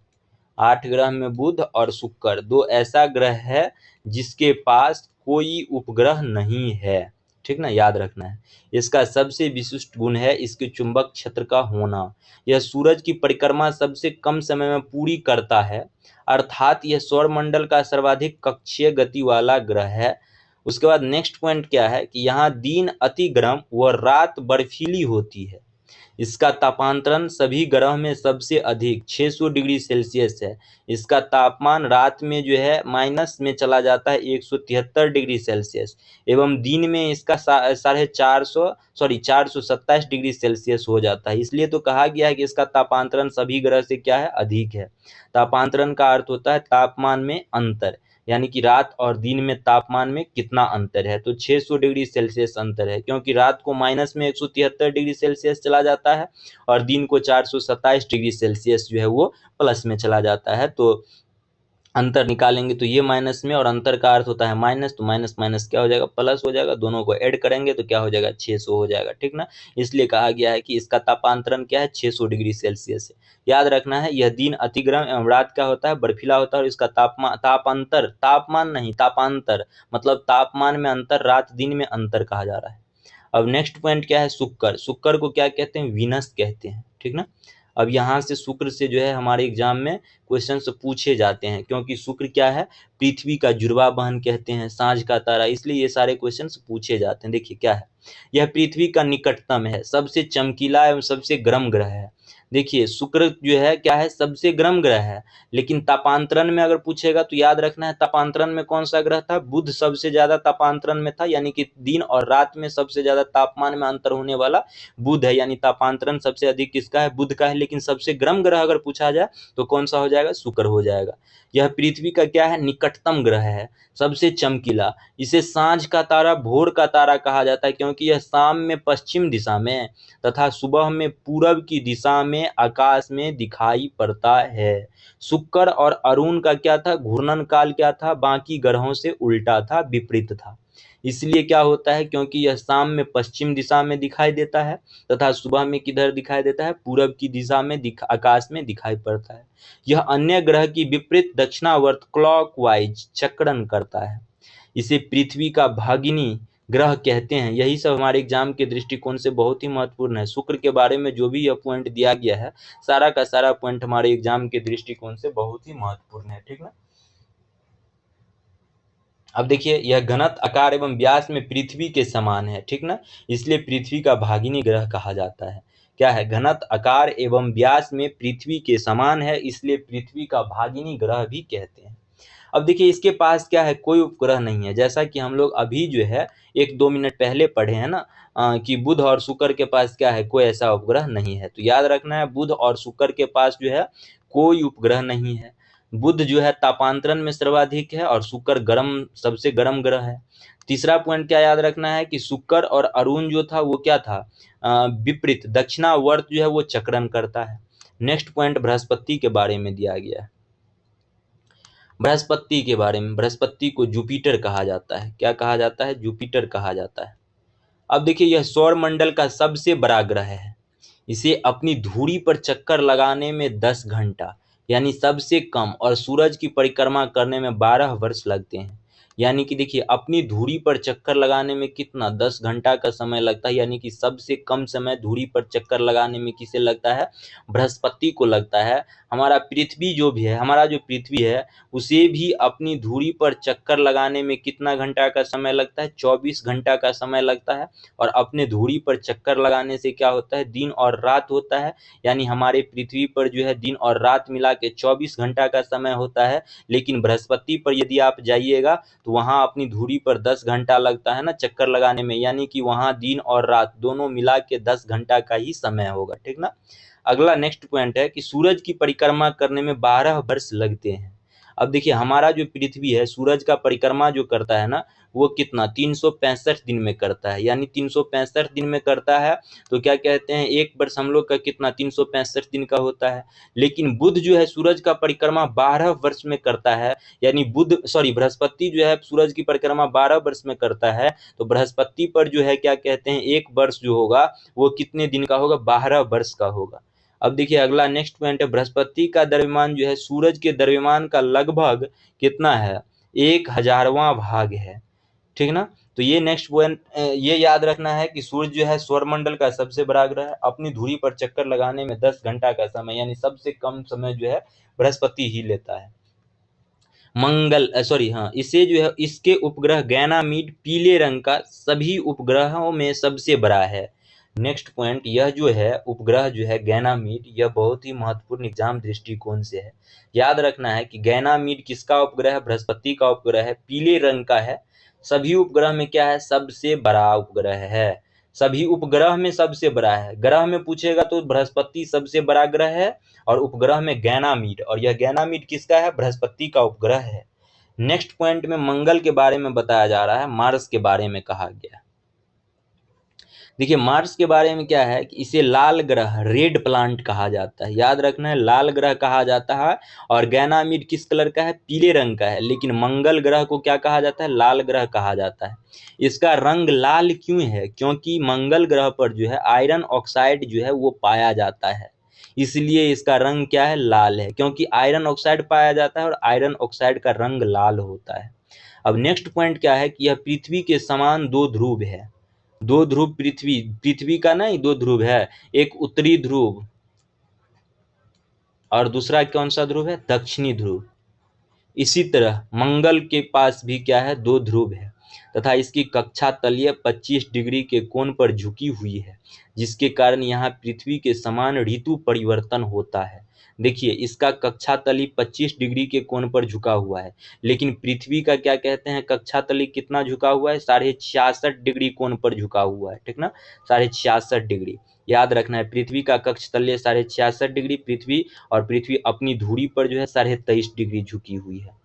8 ग्रह में बुध और शुक्र दो ऐसा ग्रह है जिसके पास कोई उपग्रह नहीं है, ठीक ना, याद रखना है। इसका सबसे विशिष्ट गुण है इसके चुंबक क्षेत्र का होना। यह सूरज की परिक्रमा सबसे कम समय में पूरी करता है, अर्थात यह सौरमंडल का सर्वाधिक कक्षीय गति वाला ग्रह है। उसके बाद नेक्स्ट पॉइंट क्या है कि यहाँ दिन अति गर्म व रात बर्फीली होती है। इसका तापांतरण सभी ग्रह में सबसे अधिक 600 डिग्री सेल्सियस है। इसका तापमान रात में जो है माइनस में चला जाता है 173 डिग्री सेल्सियस, एवं दिन में इसका 427 डिग्री सेल्सियस हो जाता है। इसलिए तो कहा गया है कि इसका तापांतरण सभी ग्रह से क्या है, अधिक है। तापांतरण का अर्थ होता है तापमान में अंतर, यानी कि रात और दिन में तापमान में कितना अंतर है। तो 600 डिग्री सेल्सियस अंतर है, क्योंकि रात को माइनस में 173 डिग्री सेल्सियस चला जाता है और दिन को 427 डिग्री सेल्सियस जो है वो प्लस में चला जाता है। तो अंतर निकालेंगे तो ये माइनस में, और अंतर का अर्थ होता है माइनस, तो माइनस माइनस क्या हो जाएगा, प्लस हो जाएगा। दोनों को ऐड करेंगे तो क्या हो जाएगा, 600 हो जाएगा, ठीक ना। इसलिए कहा गया है कि इसका तापांतरण क्या है, 600 डिग्री सेल्सियस है। याद रखना है, यह दिन अति गर्म एवं रात क्या होता है, बर्फीला होता है। और इसका तापांतर, तापमान नहीं, तापांतर मतलब तापमान में अंतर, रात दिन में अंतर कहा जा रहा है। अब नेक्स्ट पॉइंट क्या है, शुक्र। शुक्र को क्या कहते हैं, वीनस कहते हैं, ठीक ना। अब यहाँ से शुक्र से जो है हमारे एग्जाम में क्वेश्चन पूछे जाते हैं, क्योंकि शुक्र क्या है, पृथ्वी का जुड़वा बहन कहते हैं, साँझ का तारा, इसलिए ये सारे क्वेश्चन पूछे जाते हैं। देखिए क्या है, यह पृथ्वी का निकटतम है, सबसे चमकीला एवं सबसे गर्म ग्रह है। देखिए शुक्र जो है क्या है, सबसे गर्म ग्रह है। लेकिन तापांतरण में अगर पूछेगा तो याद रखना है, तापांतरण में कौन सा ग्रह था, बुध सबसे ज्यादा तापांतरण में था, यानी कि दिन और रात में सबसे ज्यादा तापमान में अंतर होने वाला बुध है, यानी तापांतरण सबसे अधिक किसका है, बुध का है। लेकिन सबसे गर्म ग्रह अगर पूछा जाए तो कौन सा हो जाएगा, शुक्र हो जाएगा। यह पृथ्वी का क्या है, निकटतम ग्रह है, सबसे चमकीला। इसे सांझ का तारा, भोर का तारा कहा जाता है, क्योंकि यह शाम में पश्चिम दिशा में तथा सुबह में पूरब की दिशा में आकाश में दिखाई पड़ता है। शुक्र और अरुण का क्या था, घूर्णन काल क्या था, बाकी ग्रहों से उल्टा था, विपरीत था। इसलिए क्या होता है, क्योंकि यह शाम में पश्चिम दिशा में दिखाई देता है तथा सुबह में किधर दिखाई देता है, पूरब की दिशा में आकाश में दिखाई पड़ता है। यह अन्य ग्रह की विपरीत दक्षिणावर्त क्लॉकवाइज चक्रण करता है। इसे पृथ्वी का भागिनी ग्रह कहते हैं। यही सब हमारे एग्जाम के दृष्टिकोण से बहुत ही महत्वपूर्ण है। शुक्र के बारे में जो भी यह पॉइंट दिया गया है, सारा का सारा पॉइंट हमारे एग्जाम के दृष्टिकोण से बहुत ही महत्वपूर्ण है, ठीक ना। अब देखिए, यह घनत्व, आकार एवं व्यास में पृथ्वी के समान है, ठीक ना, इसलिए पृथ्वी का भागिनी ग्रह कहा जाता है। क्या है, घनत्व, आकार एवं व्यास में पृथ्वी के समान है, इसलिए पृथ्वी का भागिनी ग्रह भी कहते हैं। अब देखिए इसके पास क्या है, कोई उपग्रह नहीं है, जैसा कि हम लोग अभी जो है 1-2 मिनट पहले पढ़े हैं ना कि बुध और शुक्र के पास क्या है, कोई ऐसा उपग्रह नहीं है। तो याद रखना है, बुध और शुक्र के पास जो है कोई उपग्रह नहीं है। बुध जो है तापांतरण में सर्वाधिक है और शुक्र गर्म, सबसे गर्म ग्रह है। तीसरा पॉइंट क्या याद रखना है कि शुक्र और अरुण जो था वो क्या था, विपरीत दक्षिणावर्त जो है वो चक्रण करता है। नेक्स्ट पॉइंट बृहस्पति के बारे में दिया गया है। बृहस्पति के बारे में, बृहस्पति को जुपिटर कहा जाता है। क्या कहा जाता है, जुपिटर कहा जाता है। अब देखिए यह सौर मंडल का सबसे बड़ा ग्रह है। इसे अपनी धुरी पर चक्कर लगाने में 10 घंटा यानी सबसे कम, और सूरज की परिक्रमा करने में 12 वर्ष लगते हैं। यानी कि देखिए अपनी धुरी पर चक्कर लगाने में कितना, 10 घंटा का समय लगता है। यानी कि सबसे कम समय धुरी पर चक्कर लगाने में किसे लगता है, बृहस्पति को लगता है। हमारा पृथ्वी जो भी है, हमारा जो पृथ्वी है उसे भी अपनी धुरी पर चक्कर लगाने में कितना घंटा का समय लगता है, 24 घंटा का समय लगता है। और अपने धुरी पर चक्कर लगाने से क्या होता है, दिन और रात होता है। यानी हमारे पृथ्वी पर जो है दिन और रात मिला के 24 घंटा का समय होता है। लेकिन बृहस्पति पर यदि आप जाइएगा तो वहां अपनी धुरी पर 10 घंटा लगता है ना चक्कर लगाने में, यानी कि वहां दिन और रात दोनों मिला के 10 घंटा का ही समय होगा, ठीक ना। अगला नेक्स्ट पॉइंट है कि सूरज की परिक्रमा करने में 12 वर्ष लगते हैं। अब देखिए हमारा जो पृथ्वी है सूरज का परिक्रमा जो करता है ना वो कितना, 365 दिन में करता है। यानी 365 दिन में करता है। तो क्या कहते हैं, एक वर्ष हम लोग का कितना, 365 दिन का होता है। लेकिन बुध जो है सूरज का परिक्रमा 12 वर्ष में करता है। यानी बृहस्पति जो है सूरज की परिक्रमा 12 वर्ष में करता है। तो बृहस्पति पर जो है क्या कहते हैं, एक वर्ष जो होगा वो कितने दिन का होगा, 12 वर्ष का होगा। अब देखिए अगला नेक्स्ट पॉइंट है, बृहस्पति का द्रव्यमान जो है सूरज के द्रव्यमान का लगभग कितना है, 1000वां भाग है, ठीक ना। तो ये नेक्स्ट पॉइंट ये याद रखना है कि सूर्य जो है सौरमंडल का सबसे बड़ा ग्रह है। अपनी धुरी पर चक्कर लगाने में 10 घंटा का समय यानी सबसे कम समय जो है बृहस्पति ही लेता है। इसे जो है इसके उपग्रह गैनामीड पीले रंग का सभी उपग्रहों में सबसे बड़ा है। नेक्स्ट पॉइंट, यह जो है उपग्रह जो है गैनामीड, यह बहुत ही महत्वपूर्ण एग्जाम दृष्टिकोण से है। याद रखना है कि गैनामीड किसका उपग्रह है, बृहस्पति का उपग्रह है, पीले रंग का है। सभी उपग्रह में क्या है, सबसे बड़ा उपग्रह है। सभी उपग्रह में सबसे बड़ा है। ग्रह में पूछेगा तो बृहस्पति सबसे बड़ा ग्रह है और उपग्रह में गैनामीड, और यह गैनामीड किसका है, बृहस्पति का उपग्रह है। नेक्स्ट पॉइंट में मंगल के बारे में बताया जा रहा है, मार्स के बारे में कहा गया। देखिए मार्स के बारे में क्या है कि इसे लाल ग्रह, रेड प्लांट कहा जाता है। याद रखना है, लाल ग्रह कहा जाता है। और गैनामीड किस कलर का है, पीले रंग का है। लेकिन मंगल ग्रह को क्या कहा जाता है, लाल ग्रह कहा जाता है। इसका रंग लाल क्यों है, क्योंकि मंगल ग्रह पर जो है आयरन ऑक्साइड जो है वो पाया जाता है, इसलिए इसका रंग क्या है, लाल है। क्योंकि आयरन ऑक्साइड पाया जाता है और आयरन ऑक्साइड का रंग लाल होता है। अब नेक्स्ट पॉइंट क्या है कि यह पृथ्वी के समान 2 ध्रुव है। 2 ध्रुव पृथ्वी का नहीं, 2 ध्रुव है। एक उत्तरी ध्रुव और दूसरा कौन सा ध्रुव है, दक्षिणी ध्रुव। इसी तरह मंगल के पास भी क्या है, 2 ध्रुव है तथा इसकी कक्षा तलीय 25 डिग्री के कोण पर झुकी हुई है, जिसके कारण यहाँ पृथ्वी के समान ऋतु परिवर्तन होता है। देखिए इसका कक्षा तली 25 डिग्री के कोण पर झुका हुआ है, लेकिन पृथ्वी का क्या कहते हैं, कक्षा तली कितना झुका हुआ है, 66.5 डिग्री कोण पर झुका हुआ है, ठीक ना, 66.5 डिग्री। याद रखना है, पृथ्वी का कक्ष तल्य 66.5 डिग्री पृथ्वी, और पृथ्वी अपनी धुरी पर जो है 23.5 डिग्री झुकी हुई है।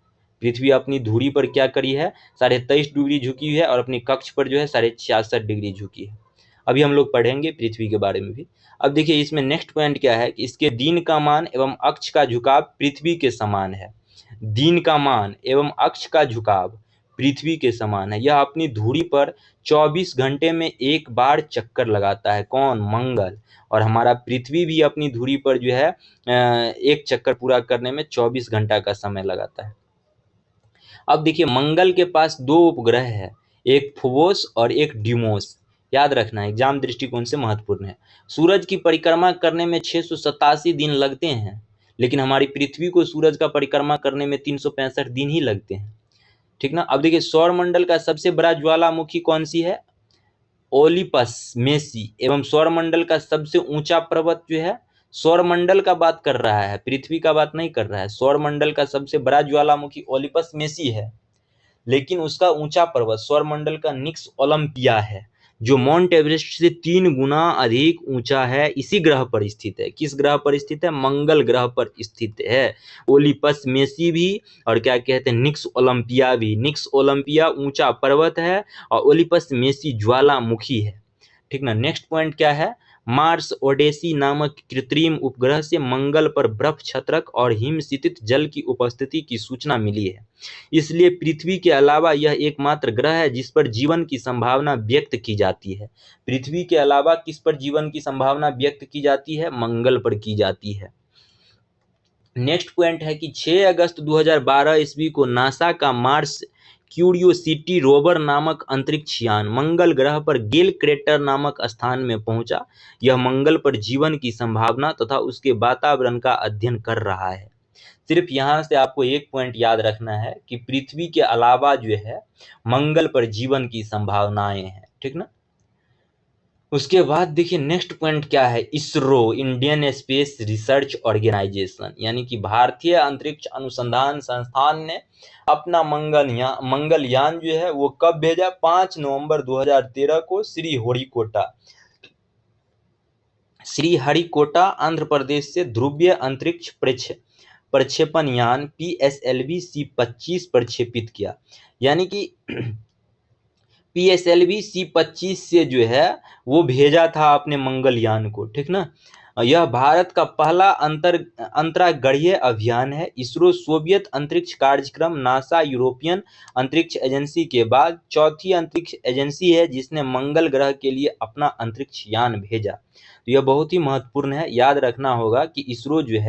पृथ्वी अपनी धुरी पर क्या करी है, 23.5 डिग्री झुकी हुई है और अपनी कक्ष पर जो है 66.5 डिग्री झुकी है। अभी हम लोग पढ़ेंगे पृथ्वी के बारे में भी। अब देखिए इसमें नेक्स्ट पॉइंट क्या है कि इसके दिन का मान एवं अक्ष का झुकाव पृथ्वी के समान है। दिन का मान एवं अक्ष का झुकाव पृथ्वी के समान है। यह अपनी धुरी पर 24 घंटे में एक बार चक्कर लगाता है, कौन, मंगल। और हमारा पृथ्वी भी अपनी धुरी पर जो है एक चक्कर पूरा करने में 24 घंटा का समय लगाता है। अब देखिए मंगल के पास 2 उपग्रह है, एक फोबोस और एक डिमोस। याद रखना एग्जाम दृष्टिकोण से महत्वपूर्ण है। सूरज की परिक्रमा करने में 687 दिन लगते हैं, लेकिन हमारी पृथ्वी को सूरज का परिक्रमा करने में 365 दिन ही लगते हैं, ठीक ना। अब देखिए सौर मंडल का सबसे बड़ा ज्वालामुखी कौन सी है, ओलिपस मेसी एवं सौरमंडल का सबसे ऊंचा पर्वत जो है, सौरमंडल का बात कर रहा है, पृथ्वी का बात नहीं कर रहा है। सौरमंडल का सबसे बड़ा ज्वालामुखी ओलिपस मेसी है, लेकिन उसका ऊंचा पर्वत सौरमंडल का निक्स ओलंपिया है, जो माउंट एवरेस्ट से 3 गुना अधिक ऊंचा है। इसी ग्रह पर स्थित है। किस ग्रह पर स्थित है? मंगल ग्रह पर स्थित है ओलिपस मेसी भी, और क्या कहते हैं, निक्स ओलंपिया भी। निक्स ओलंपिया ऊंचा पर्वत है और ओलिपस मेसी ज्वालामुखी है। ठीक ना। नेक्स्ट पॉइंट क्या है? मार्स ओडेसी नामक कृत्रिम उपग्रह से मंगल पर बर्फ छत्रक और हिमशितित जल की उपस्थिति की सूचना मिली है। इसलिए पृथ्वी के अलावा यह एकमात्र ग्रह है जिस पर जीवन की संभावना व्यक्त की जाती है। पृथ्वी के अलावा किस पर जीवन की संभावना व्यक्त की जाती है? मंगल पर की जाती है। नेक्स्ट पॉइंट है कि 6 अगस्त 2012 ईस्वी को नासा का मार्स क्यूरियोसिटी रोवर नामक अंतरिक्ष यान मंगल ग्रह पर गेल क्रेटर नामक स्थान में पहुंचा। यह मंगल पर जीवन की संभावना तथा उसके वातावरण का अध्ययन कर रहा है। सिर्फ यहाँ से आपको एक पॉइंट याद रखना है कि पृथ्वी के अलावा जो है मंगल पर जीवन की संभावनाएं हैं। ठीक ना। उसके बाद देखिए नेक्स्ट पॉइंट क्या है? ISRO, Indian space research organization, यानी कि भारतीय अंतरिक्ष अनुसंधान संस्थान ने अपना मंगलयान जो है वो कब भेजा? 5 नवंबर 2013 को श्रीहरिकोटा आंध्र प्रदेश से ध्रुवीय अंतरिक्ष प्रक्षेपण यान PSLV C-25 प्रक्षेपित किया। यानी कि PSLV C-25 से जो है वो भेजा था अपने मंगलयान को। ठीक ना। यह भारत का पहला अंतरागणीय अभियान है। इसरो सोवियत अंतरिक्ष कार्यक्रम, नासा यूरोपियन अंतरिक्ष एजेंसी के बाद चौथी अंतरिक्ष एजेंसी है जिसने मंगल ग्रह के लिए अपना अंतरिक्ष यान भेजा। तो यह बहुत ही महत्वपूर्ण है। याद रखना होगा कि इसरो जो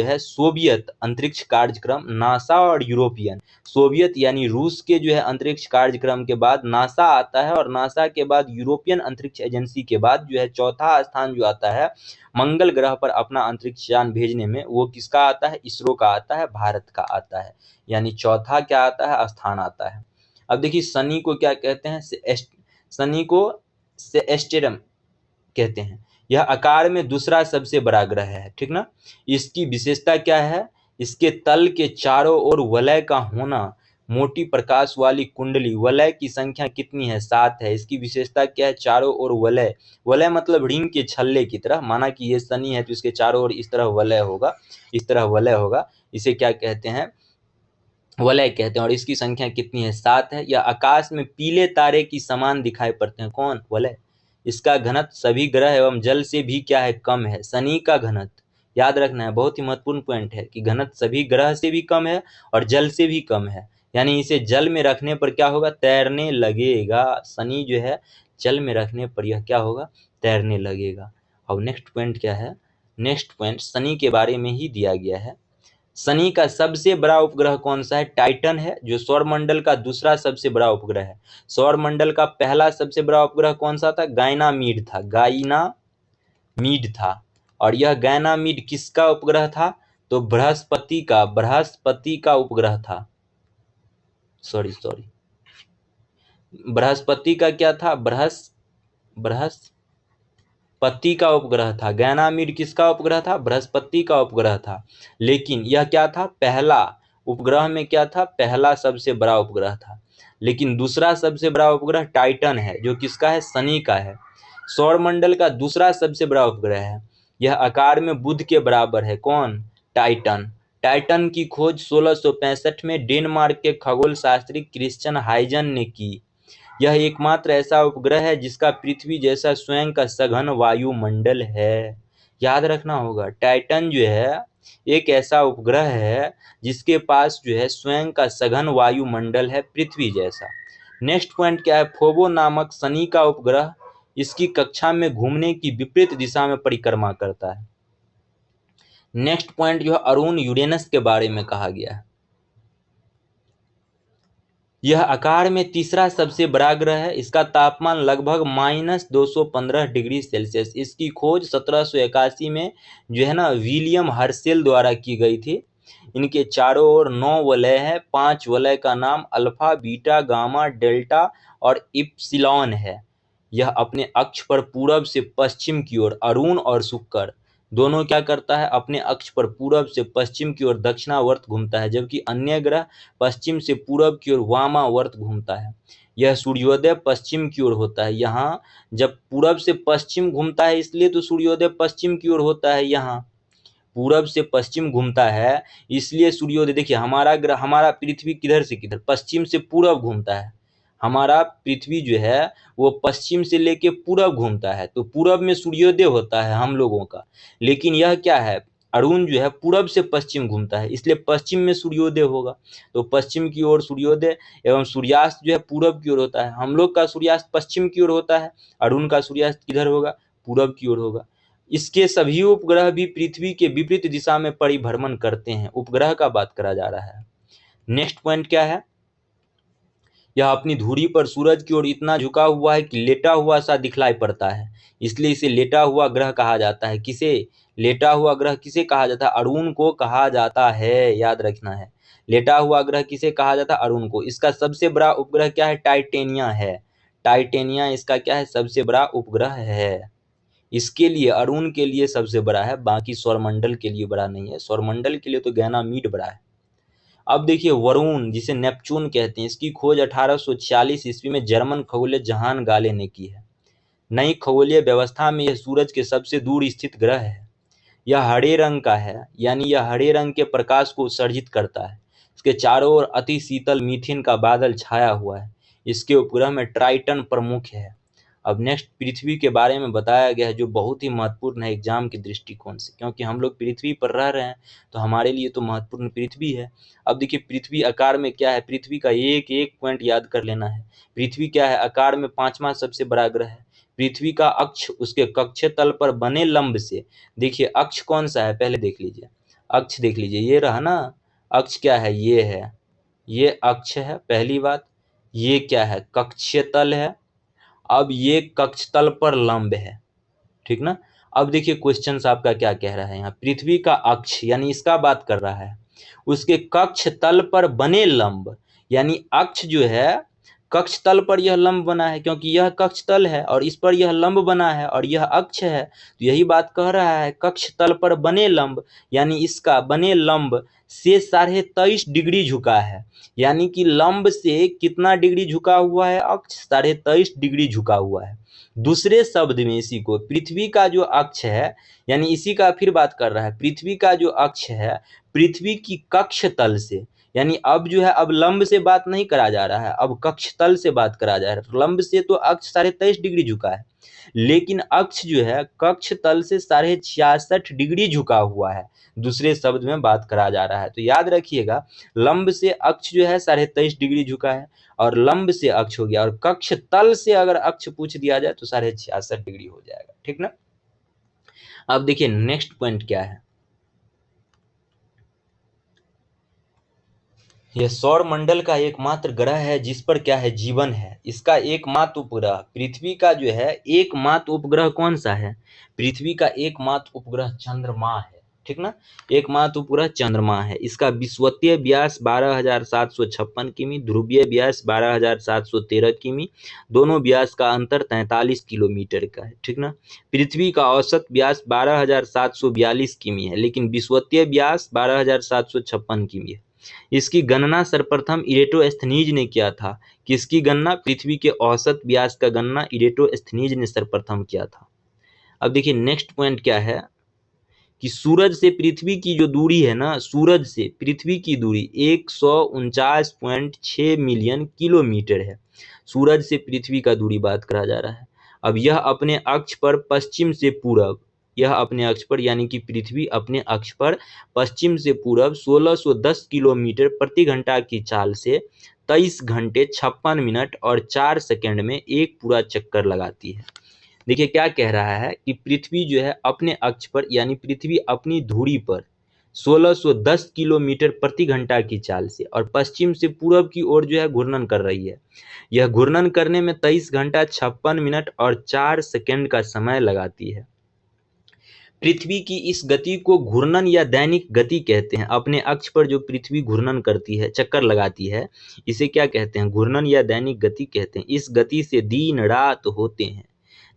है सोवियत अंतरिक्ष कार्यक्रम, नासा और यूरोपियन। सोवियत यानी रूस के जो है अंतरिक्ष कार्यक्रम के बाद नासा आता है, और नासा के बाद यूरोपियन अंतरिक्ष एजेंसी के बाद जो है चौथा स्थान जो आता है मंगल ग्रह पर अपना अंतरिक्ष यान भेजने में, वो किसका आता है? इसरो का आता है, भारत का आता है। यानी चौथा क्या आता है? स्थान आता है। अब देखिए शनि को क्या कहते हैं? शनि को सेस्टेरम कहते हैं। यह आकार में दूसरा सबसे बड़ा ग्रह है। ठीक ना। इसकी विशेषता क्या है? इसके तल के चारों ओर वलय का होना, मोटी प्रकाश वाली कुंडली। वलय की संख्या कितनी है? 7 है। इसकी विशेषता क्या है? चारों ओर वलय। वलय मतलब रिंग के छल्ले की तरह। माना कि ये शनि है तो इसके चारों ओर इस तरह वलय होगा, इस तरह वलय होगा। इसे क्या कहते हैं? वलय कहते हैं। और इसकी संख्या कितनी है? 7 है। यह आकाश में पीले तारे की समान दिखाई पड़ते हैं। कौन? वलय। इसका घनत्व सभी ग्रह एवं जल से भी क्या है? कम है। शनि का घनत्व याद रखना है, बहुत ही महत्वपूर्ण पॉइंट है कि घनत्व सभी ग्रह से भी कम है और जल से भी कम है। यानी इसे जल में रखने पर क्या होगा? तैरने लगेगा। शनि जो है जल में रखने पर यह क्या होगा? तैरने लगेगा। अब नेक्स्ट पॉइंट क्या है? नेक्स्ट पॉइंट शनि के बारे में ही दिया गया है। शनि का सबसे बड़ा उपग्रह कौन सा है? टाइटन है, जो सौरमंडल का दूसरा सबसे बड़ा उपग्रह है। सौरमंडल का पहला सबसे बड़ा उपग्रह कौन सा था? गाइनामीड था। और यह गाइनामीड किसका उपग्रह था? तो बृहस्पति का उपग्रह था। सॉरी, बृहस्पति का क्या था? बृहस्पति का उपग्रह था। गाइनामीड किसका उपग्रह था? बृहस्पति का उपग्रह था। लेकिन यह क्या था? पहला उपग्रह में क्या था? पहला सबसे बड़ा उपग्रह था। लेकिन दूसरा सबसे बड़ा उपग्रह टाइटन है, जो किसका है? शनि का है। सौरमंडल का दूसरा सबसे बड़ा उपग्रह है। यह आकार में बुध के बराबर है। कौन? टाइटन की खोज 1665 में डेनमार्क के खगोल शास्त्री क्रिश्चियन हाइजन ने की। यह एकमात्र ऐसा उपग्रह है जिसका पृथ्वी जैसा स्वयं का सघन वायुमंडल है। याद रखना होगा, टाइटन जो है एक ऐसा उपग्रह है जिसके पास जो है स्वयं का सघन वायुमंडल है, पृथ्वी जैसा। नेक्स्ट पॉइंट क्या है? फोबो नामक शनि का उपग्रह इसकी कक्षा में घूमने की विपरीत दिशा में परिक्रमा करता है। नेक्स्ट पॉइंट जो है अरुण यूरेनस के बारे में कहा गया है। यह आकार में तीसरा सबसे बड़ा ग्रह है। इसका तापमान लगभग -215 डिग्री सेल्सियस। इसकी खोज 1781 में जो है ना विलियम हर्शेल द्वारा की गई थी। इनके चारों ओर 9 वलय है। 5 वलय का नाम अल्फा, बीटा, गामा, डेल्टा और इप्सिलॉन है। यह अपने अक्ष पर पूरब से पश्चिम की ओर अरुण और शुक्र दोनों क्या करता है, अपने अक्ष पर पूरब से पश्चिम की ओर दक्षिणावर्त घूमता है, जबकि अन्य ग्रह पश्चिम से पूरब की ओर वामावर्त घूमता है। यह सूर्योदय पश्चिम की ओर होता है। यहाँ जब पूरब से पश्चिम घूमता है इसलिए तो सूर्योदय पश्चिम की ओर होता है। यहाँ पूरब से पश्चिम घूमता है इसलिए सूर्योदय, देखिए हमारा ग्रह, हमारा पृथ्वी किधर से किधर, पश्चिम से पूरब घूमता है। हमारा पृथ्वी जो है वो पश्चिम से लेके पूरब घूमता है, तो पूरब में सूर्योदय होता है हम लोगों का। लेकिन यह क्या है, अरुण जो है पूरब से पश्चिम घूमता है, इसलिए पश्चिम में सूर्योदय होगा। तो पश्चिम की ओर सूर्योदय एवं सूर्यास्त जो है पूरब की ओर होता है। हम लोग का सूर्यास्त पश्चिम की ओर होता है, अरुण का सूर्यास्त किधर होगा, पूरब की ओर होगा। इसके सभी उपग्रह भी पृथ्वी के विपरीत दिशा में परिभ्रमण करते हैं। उपग्रह का बात करा जा रहा है। नेक्स्ट पॉइंट क्या है, यह अपनी धुरी पर सूरज की ओर इतना झुका हुआ है कि लेटा हुआ सा दिखलाई पड़ता है, इसलिए इसे लेटा हुआ ग्रह कहा जाता है। किसे लेटा हुआ ग्रह किसे कहा जाता है, अरुण को कहा जाता है, याद रखना है। लेटा हुआ ग्रह किसे कहा जाता है, अरुण को। इसका सबसे बड़ा उपग्रह क्या है, टाइटेनिया है। टाइटेनिया इसका क्या है, सबसे बड़ा उपग्रह है। इसके लिए अरुण के लिए सबसे बड़ा है, बाकी सौरमंडल के लिए बड़ा नहीं है। सौरमंडल के लिए तो गैनामीड बड़ा है। अब देखिए वरुण, जिसे नेपच्यून कहते हैं, इसकी खोज 1846 ईस्वी में जर्मन खगोलय जहान गाले ने की है। नई खगोलीय व्यवस्था में यह सूरज के सबसे दूर स्थित ग्रह है। यह हरे रंग का है, यानी यह हरे रंग के प्रकाश को उत्सर्जित करता है। इसके चारों ओर अति शीतल मीथेन का बादल छाया हुआ है। इसके उपग्रह में ट्राइटन प्रमुख है। अब नेक्स्ट पृथ्वी के बारे में बताया गया है, जो बहुत ही महत्वपूर्ण है एग्जाम के दृष्टिकोण से, क्योंकि हम लोग पृथ्वी पर रह रहे हैं तो हमारे लिए तो महत्वपूर्ण पृथ्वी है। अब देखिए पृथ्वी आकार में क्या है, पृथ्वी का एक एक पॉइंट याद कर लेना है। पृथ्वी क्या है, आकार में 5वां सबसे बड़ा ग्रह है। पृथ्वी का अक्ष उसके कक्षीय तल पर बने लंब से, देखिए अक्ष कौन सा है पहले देख लीजिए, अक्ष देख लीजिए, ये रहा ना अक्ष, क्या है, ये है, ये अक्ष है पहली बात। ये क्या है, कक्षीय तल है। अब ये कक्ष तल पर लंब है, ठीक ना। अब देखिए क्वेश्चन आपका क्या कह रहा है, यहाँ पृथ्वी का अक्ष यानी इसका बात कर रहा है, उसके कक्ष तल पर बने लंब, यानी अक्ष जो है कक्ष तल पर यह लंब बना है, क्योंकि यह कक्ष तल है और इस पर यह लंब बना है और यह अक्ष है, तो यही बात कह रहा है कक्ष तल पर बने लंब, यानी इसका बने लंब से 23.5 डिग्री झुका है। यानी कि लंब से कितना डिग्री झुका हुआ है, अक्ष 23.5 डिग्री झुका हुआ है। दूसरे शब्द में इसी को पृथ्वी का जो अक्ष है, यानी इसी का फिर बात कर रहा है, पृथ्वी का जो अक्ष है पृथ्वी की कक्ष तल से, यानी अब जो है अब लंब से बात नहीं करा जा रहा है, अब कक्ष तल से बात करा जा रहा है। लंब से तो अक्ष 23.5 डिग्री झुका है, लेकिन अक्ष जो है कक्ष तल से 66.5 डिग्री झुका हुआ है। दूसरे शब्द में बात करा जा रहा है, तो याद रखिएगा लंब से अक्ष जो है 23.5 डिग्री झुका है, और लंब से अक्ष हो गया, और कक्ष तल से अगर अक्ष पूछ दिया जाए तो 66.5 डिग्री हो जाएगा, ठीक ना। अब देखिए नेक्स्ट पॉइंट क्या है, यह सौर मंडल का एकमात्र ग्रह है जिस पर क्या है, जीवन है। इसका एकमात्र उपग्रह, पृथ्वी का जो है एकमात्र उपग्रह कौन सा है, पृथ्वी का एकमात्र उपग्रह चंद्रमा है, ठीक ना। एकमात्र उपग्रह चंद्रमा है। इसका विषुवतीय व्यास 12,756 किमी, ध्रुवीय व्यास 12,713 किमी, दोनों व्यास का अंतर 43 किलोमीटर का है, ठीक ना। पृथ्वी का औसत व्यास 12,742 किमी है, लेकिन विषुवतीय व्यास 12,756 किमी है। इसकी गणना सर्वप्रथम इरेटोस्थनीज ने किया था। किसकी गणना, पृथ्वी के औसत व्यास का गणना इरेटोस्थनीज ने सर्वप्रथम किया था। अब देखिए नेक्स्ट पॉइंट क्या है कि सूरज से पृथ्वी की जो दूरी है ना, सूरज से पृथ्वी की दूरी 149.6 मिलियन किलोमीटर है। सूरज से पृथ्वी का दूरी बात करा जा रहा है। अब यह अपने अक्ष पर पश्चिम से पूरब, यह अपने अक्ष पर यानी कि पृथ्वी अपने अक्ष पर पश्चिम से पूरब 1610 किलोमीटर प्रति घंटा की चाल से 23 घंटे 56 मिनट और 4 सेकंड में एक पूरा चक्कर लगाती है। देखिए क्या कह रहा है कि पृथ्वी जो है अपने अक्ष पर, यानी पृथ्वी अपनी धुरी पर 1610 किलोमीटर प्रति घंटा की चाल से और पश्चिम से पूरब की ओर जो है घूर्णन कर रही है। यह घूर्णन करने में 23 घंटा 56 मिनट और 4 सेकंड का समय लगाती है। पृथ्वी की इस गति को घूर्णन या दैनिक गति कहते हैं। अपने अक्ष पर जो पृथ्वी घूर्णन करती है, चक्कर लगाती है, इसे क्या कहते हैं? घूर्णन या दैनिक गति कहते हैं। इस गति से दिन रात होते हैं।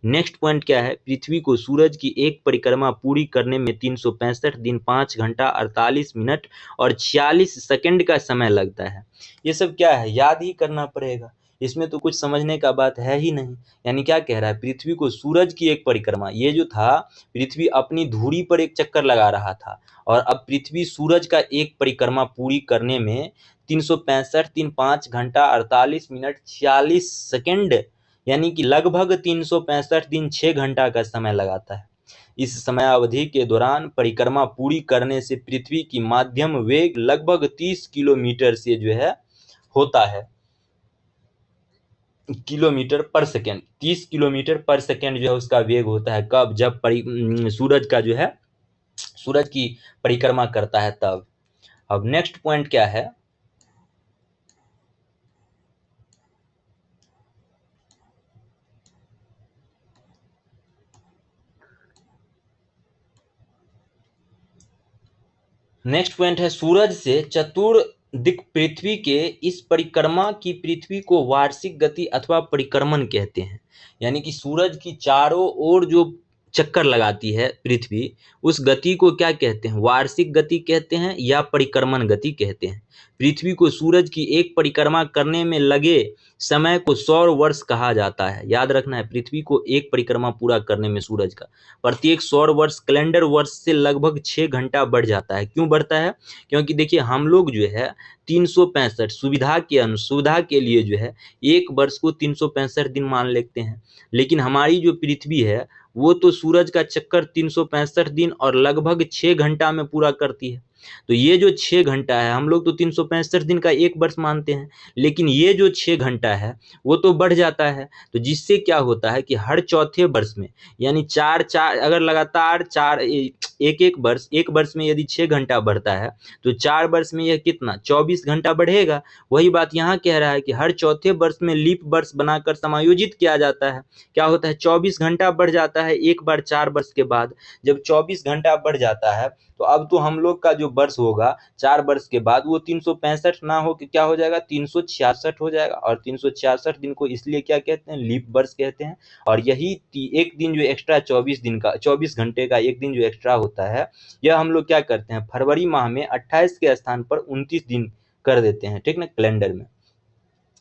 नेक्स्ट पॉइंट क्या है? पृथ्वी को सूरज की एक परिक्रमा पूरी करने में 365 दिन 5 घंटा 48 मिनट और 46 सेकंड का समय लगता है। ये सब क्या है? याद ही करना पड़ेगा, इसमें तो कुछ समझने का बात है ही नहीं। यानी क्या कह रहा है? पृथ्वी को सूरज की एक परिक्रमा, ये जो था, पृथ्वी अपनी धुरी पर एक चक्कर लगा रहा था, और अब पृथ्वी सूरज का एक परिक्रमा पूरी करने में 365 दिन 5 घंटा 48 मिनट 46 सेकंड, यानी कि लगभग 365 दिन 6 घंटा का समय लगाता है। इस समयावधि के दौरान परिक्रमा पूरी करने से पृथ्वी की माध्यम वेग लगभग 30 किलोमीटर से जो है होता है, किलोमीटर पर सेकेंड। 30 किलोमीटर पर सेकेंड जो है उसका वेग होता है। कब? जब सूरज का जो है, सूरज की परिक्रमा करता है तब। अब नेक्स्ट पॉइंट क्या है? नेक्स्ट पॉइंट है सूरज से चतुर्दिक पृथ्वी के इस परिक्रमा की पृथ्वी को वार्षिक गति अथवा परिक्रमण कहते हैं। यानी कि सूरज की चारों ओर जो चक्कर लगाती है पृथ्वी, उस गति को क्या कहते हैं? वार्षिक गति कहते हैं या परिक्रमण गति कहते हैं। पृथ्वी को सूरज की एक परिक्रमा करने में लगे समय को सौर वर्ष कहा जाता है। याद रखना है, पृथ्वी को एक परिक्रमा पूरा करने में सूरज का प्रत्येक सौर वर्ष कैलेंडर वर्ष से लगभग 6 घंटा बढ़ जाता है। क्यों बढ़ता है? क्योंकि देखिए, हम लोग जो है 365 सुविधा के लिए जो है एक वर्ष को 365 दिन मान लेते हैं, लेकिन हमारी जो पृथ्वी है वो तो सूरज का चक्कर 365 दिन और लगभग 6 घंटा में पूरा करती है। तो ये जो 6 घंटा है, हम लोग तो 365 दिन का एक वर्ष मानते हैं, लेकिन ये जो 6 घंटा है वो तो बढ़ जाता है। तो जिससे क्या होता है कि हर चौथे वर्ष में, यानी चार चार अगर लगातार एक वर्ष में यदि 6 घंटा बढ़ता है तो 4 वर्ष में यह कितना? 24 घंटा बढ़ेगा। वही बात यहाँ कह रहा है कि हर चौथे वर्ष में लीप वर्ष बनाकर समायोजित किया जाता है। क्या होता है? 24 घंटा बढ़ जाता है एक बार 4 वर्ष के बाद। जब 24 घंटा बढ़ जाता है तो अब तो हम लोग का जो वर्ष होगा 4 वर्ष के बाद, वो 365 ना हो कि क्या हो जाएगा? 366 हो जाएगा। और 366 दिन को इसलिए क्या कहते हैं? लीप वर्ष कहते हैं। और यही एक दिन जो एक्स्ट्रा 24 घंटे का एक दिन जो एक्स्ट्रा होता है, यह हम लोग क्या करते हैं? फरवरी माह में 28 के स्थान पर 29 दिन कर देते हैं, ठीक ना, कैलेंडर में।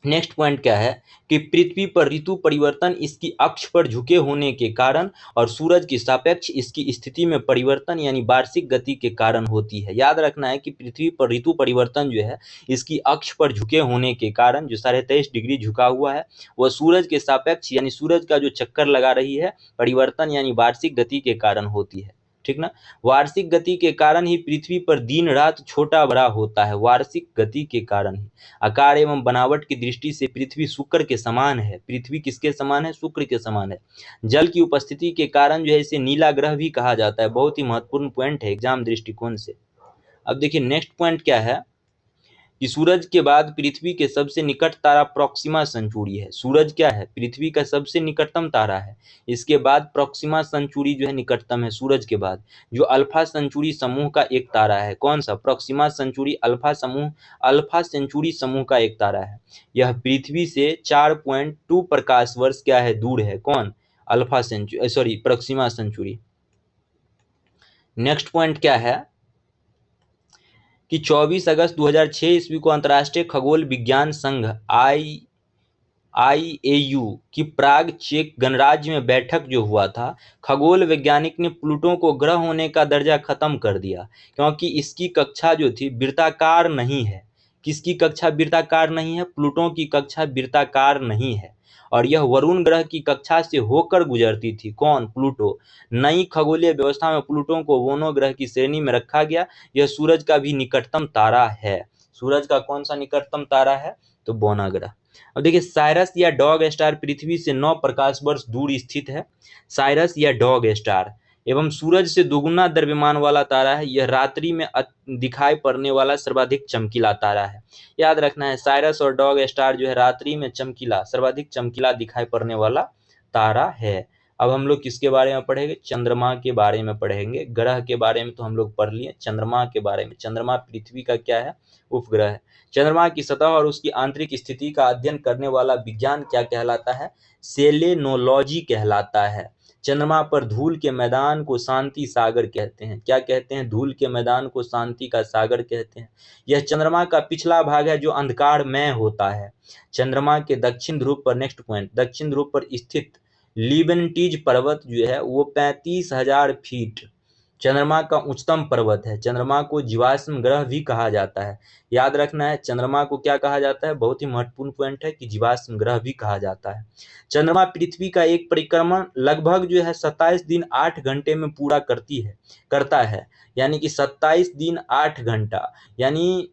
नेक्स्ट पॉइंट क्या है कि पृथ्वी पर ऋतु परिवर्तन इसकी अक्ष पर झुके होने के कारण और सूरज की सापेक्ष इसकी स्थिति में परिवर्तन यानी वार्षिक गति के कारण होती है। याद रखना है कि पृथ्वी पर ऋतु परिवर्तन जो है इसकी अक्ष पर झुके होने के कारण, जो 23.5 डिग्री झुका हुआ है, वह सूरज के सापेक्ष यानी सूरज का जो चक्कर लगा रही है, परिवर्तन यानी वार्षिक गति के कारण होती है, ठीक ना। वार्षिक गति के कारण ही पृथ्वी पर दिन रात छोटा बड़ा होता है, वार्षिक गति के कारण ही। आकार एवं बनावट की दृष्टि से पृथ्वी शुक्र के समान है। पृथ्वी किसके समान है? शुक्र के समान है। जल की उपस्थिति के कारण जो है इसे नीला ग्रह भी कहा जाता है। बहुत ही महत्वपूर्ण पॉइंट है एग्जाम दृष्टिकोण से। अब देखिए नेक्स्ट पॉइंट क्या है कि सूरज के बाद पृथ्वी के सबसे निकट तारा प्रॉक्सिमा सेंचुरी है। सूरज क्या है? पृथ्वी का सबसे निकटतम तारा है। इसके बाद प्रॉक्सिमा सेंचुरी जो है निकटतम है सूरज के बाद, जो अल्फा सेंचुरी समूह का एक तारा है। कौन सा? प्रॉक्सिमा सेंचुरी अल्फा सेंचुरी समूह का एक तारा है। यह पृथ्वी से 4.2 प्रकाश वर्ष क्या है? दूर है। कौन? Proxima Centauri. नेक्स्ट पॉइंट क्या है कि 24 अगस्त 2006 ईस्वी को अंतर्राष्ट्रीय खगोल विज्ञान संघ IAU की प्राग चेक गणराज्य में बैठक जो हुआ था, खगोल वैज्ञानिक ने प्लूटो को ग्रह होने का दर्जा खत्म कर दिया, क्योंकि इसकी कक्षा जो थी वृत्ताकार नहीं है। किसकी कक्षा वृत्ताकार नहीं है? प्लूटो की कक्षा वृत्ताकार नहीं है, और यह वरुण ग्रह की कक्षा से होकर गुजरती थी। कौन? प्लूटो। नई खगोलीय व्यवस्था में प्लूटो को वोनो ग्रह की श्रेणी में रखा गया। यह सूरज का भी निकटतम तारा है। सूरज का कौन सा निकटतम तारा है? तो बोना ग्रह। अब देखिए, साइरस या डॉग स्टार पृथ्वी से 9 प्रकाश वर्ष दूर स्थित है। साइरस या डॉग स्टार एवं सूरज से दोगुना द्रव्यमान वाला तारा है। यह रात्रि में दिखाई पड़ने वाला सर्वाधिक चमकीला तारा है। याद रखना है, साइरस और डॉग स्टार जो है रात्रि में सर्वाधिक चमकीला दिखाई पड़ने वाला तारा है। अब हम लोग किसके बारे में पढ़ेंगे? चंद्रमा के बारे में पढ़ेंगे। ग्रह के बारे में तो हम लोग पढ़ लिए, चंद्रमा के बारे में। चंद्रमा पृथ्वी का क्या है? उपग्रह है। चंद्रमा की सतह और उसकी आंतरिक स्थिति का अध्ययन करने वाला विज्ञान क्या कहलाता है? सेलेनोलॉजी कहलाता है। चंद्रमा पर धूल के मैदान को शांति सागर कहते हैं। क्या कहते हैं? धूल के मैदान को शांति का सागर कहते हैं। यह चंद्रमा का पिछला भाग है जो अंधकारमय होता है। चंद्रमा के दक्षिण ध्रुव पर, नेक्स्ट पॉइंट, दक्षिण ध्रुव पर स्थित लिबेंटीज पर्वत जो है वो 35,000 फीट चंद्रमा का उच्चतम पर्वत है। चंद्रमा को जीवाश्म ग्रह भी कहा जाता है। याद रखना है, चंद्रमा को क्या कहा जाता है? बहुत ही महत्वपूर्ण पॉइंट है कि जीवाश्म ग्रह भी कहा जाता है। चंद्रमा पृथ्वी का एक परिक्रमण लगभग जो है 27 दिन 8 घंटे में पूरा करता है। यानी कि 27 दिन 8 घंटा, यानी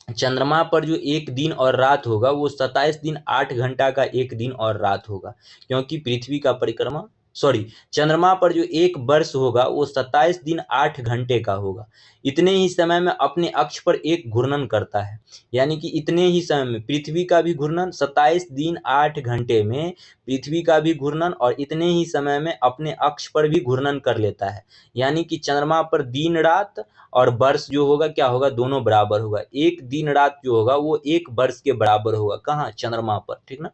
चंद्रमा पर जो एक दिन और रात होगा वो 27 दिन 8 घंटा का एक दिन और रात होगा, क्योंकि पृथ्वी का परिक्रमा चंद्रमा पर जो एक वर्ष होगा वो 27 दिन 8 घंटे का होगा। इतने ही समय में अपने अक्ष पर एक घूर्णन करता है। यानी कि इतने ही समय में पृथ्वी का भी घूर्णन, 27 दिन 8 घंटे में पृथ्वी का भी घूर्णन, और इतने ही समय में अपने अक्ष पर भी घूर्णन कर लेता है। यानी कि चंद्रमा पर दिन रात और वर्ष जो होगा क्या होगा? दोनों बराबर होगा। एक दिन रात जो होगा वो एक वर्ष के बराबर होगा। कहाँ? चंद्रमा पर, ठीक ना।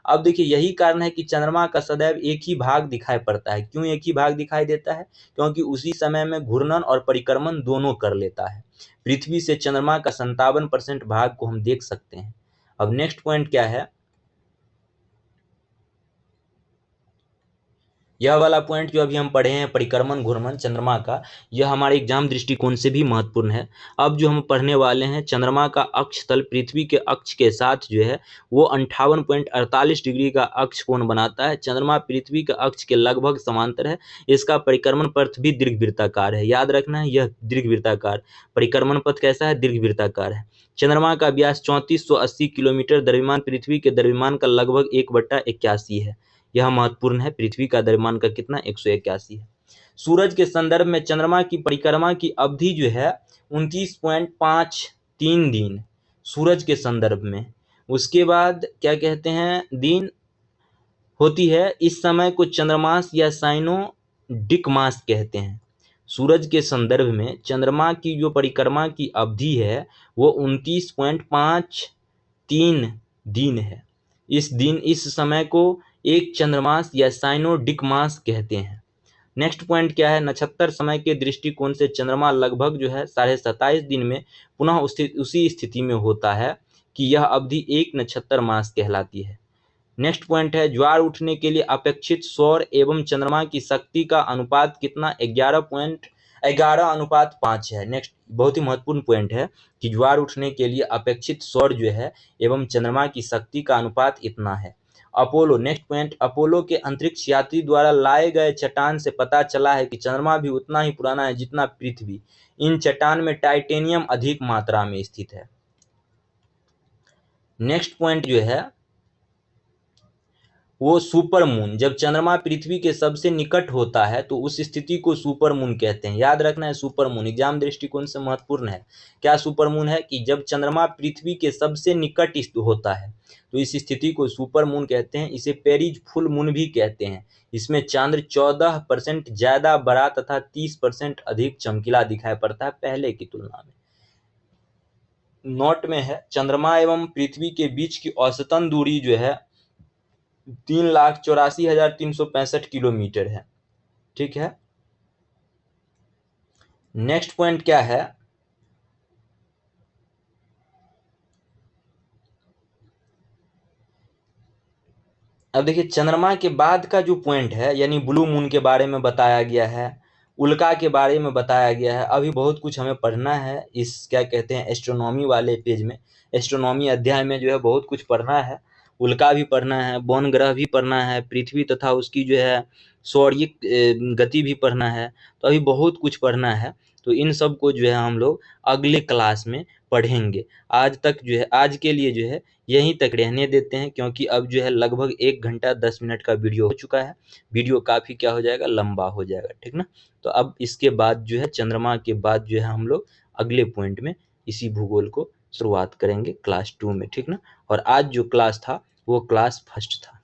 अब देखिए, यही कारण है कि चंद्रमा का सदैव एक ही भाग दिखाई पड़ता है। क्यों एक ही भाग दिखाई देता है? क्योंकि उसी समय में घूर्णन और परिक्रमण दोनों कर लेता है। पृथ्वी से चंद्रमा का 57% भाग को हम देख सकते हैं। अब नेक्स्ट पॉइंट क्या है? यह वाला पॉइंट जो अभी हम पढ़े हैं, परिक्रमण घूर्णन चंद्रमा का, यह हमारे एग्जाम दृष्टिकोण से भी महत्वपूर्ण है। अब जो हम पढ़ने वाले हैं, चंद्रमा का अक्ष तल पृथ्वी के अक्ष के साथ जो है वो 58.48 डिग्री का अक्ष कोण बनाता है। चंद्रमा पृथ्वी के अक्ष के लगभग समांतर है। इसका परिक्रमण पथ भी दीर्घवृत्ताकार है। याद रखना है, यह दीर्घवृत्ताकार परिक्रमण पथ कैसा है? दीर्घवृत्ताकार है। चंद्रमा का व्यास 3480 किलोमीटर, द्रव्यमान पृथ्वी के द्रव्यमान का लगभग 1/81 है। यह महत्वपूर्ण है। पृथ्वी का द्रव्यमान का कितना? 181 है। सूरज के संदर्भ में चंद्रमा की परिक्रमा की अवधि जो है 29.53 दिन, सूरज के संदर्भ में। उसके बाद क्या कहते हैं? दिन होती है। इस समय को चंद्रमास या साइनोडिक मास कहते हैं। सूरज के संदर्भ में चंद्रमा की जो परिक्रमा की अवधि है वो 29.53 दिन है। इस समय को एक चंद्रमास या साइनोडिक मास कहते हैं। नेक्स्ट पॉइंट क्या है? नक्षत्र समय के दृष्टिकोण से चंद्रमा लगभग जो है 27.5 दिन में पुनः उसी स्थिति में होता है कि यह अवधि एक नक्षत्र मास कहलाती है। नेक्स्ट पॉइंट है, ज्वार उठने के लिए अपेक्षित सौर एवं चंद्रमा की शक्ति का अनुपात कितना? 11:5 है। नेक्स्ट बहुत ही महत्वपूर्ण पॉइंट है कि ज्वार उठने के लिए अपेक्षित सौर जो है एवं चंद्रमा की शक्ति का अनुपात इतना है। अपोलो, नेक्स्ट पॉइंट, अपोलो के अंतरिक्ष यात्री द्वारा लाए गए चट्टान से पता चला है कि चंद्रमा भी उतना ही पुराना है जितना पृथ्वी। इन चट्टान में टाइटेनियम अधिक मात्रा में स्थित है। नेक्स्ट पॉइंट जो है वो सुपर मून, जब चंद्रमा पृथ्वी के सबसे निकट होता है तो उस स्थिति को सुपर मून कहते हैं। याद रखना है, सुपर मून एग्जाम दृष्टिकोण से महत्वपूर्ण है। क्या सुपर मून है? कि जब चंद्रमा पृथ्वी के सबसे निकट होता है तो इस स्थिति को सुपर मून कहते हैं। इसे पेरिज फुल मून भी कहते हैं। इसमें चांद्र 14% ज्यादा बड़ा तथा 30% अधिक चमकीला दिखाई पड़ता है पहले की तुलना में। नोट में है, चंद्रमा एवं पृथ्वी के बीच की औसतन दूरी जो है 3,84,365 किलोमीटर है। ठीक है। नेक्स्ट पॉइंट क्या है? अब देखिए, चंद्रमा के बाद का जो पॉइंट है यानी ब्लू मून के बारे में बताया गया है, उल्का के बारे में बताया गया है। अभी बहुत कुछ हमें पढ़ना है इस क्या कहते हैं एस्ट्रोनॉमी वाले पेज में। एस्ट्रोनॉमी अध्याय में जो है बहुत कुछ पढ़ना है। उल्का भी पढ़ना है, बौन ग्रह भी पढ़ना है, पृथ्वी तथा उसकी जो है सौर्यिक गति भी पढ़ना है। तो अभी बहुत कुछ पढ़ना है। तो इन सब को जो है हम लोग अगले क्लास में पढ़ेंगे। आज तक जो है, आज के लिए जो है यहीं तक रहने देते हैं, क्योंकि अब जो है लगभग 1 घंटा 10 मिनट का वीडियो हो चुका है। वीडियो काफ़ी क्या हो जाएगा? लंबा हो जाएगा। ठीक ना। तो अब इसके बाद जो है चंद्रमा के बाद जो है हम लोग अगले पॉइंट में इसी भूगोल को शुरुआत करेंगे क्लास 2 में। ठीक ना। और आज जो क्लास था वो क्लास फर्स्ट था।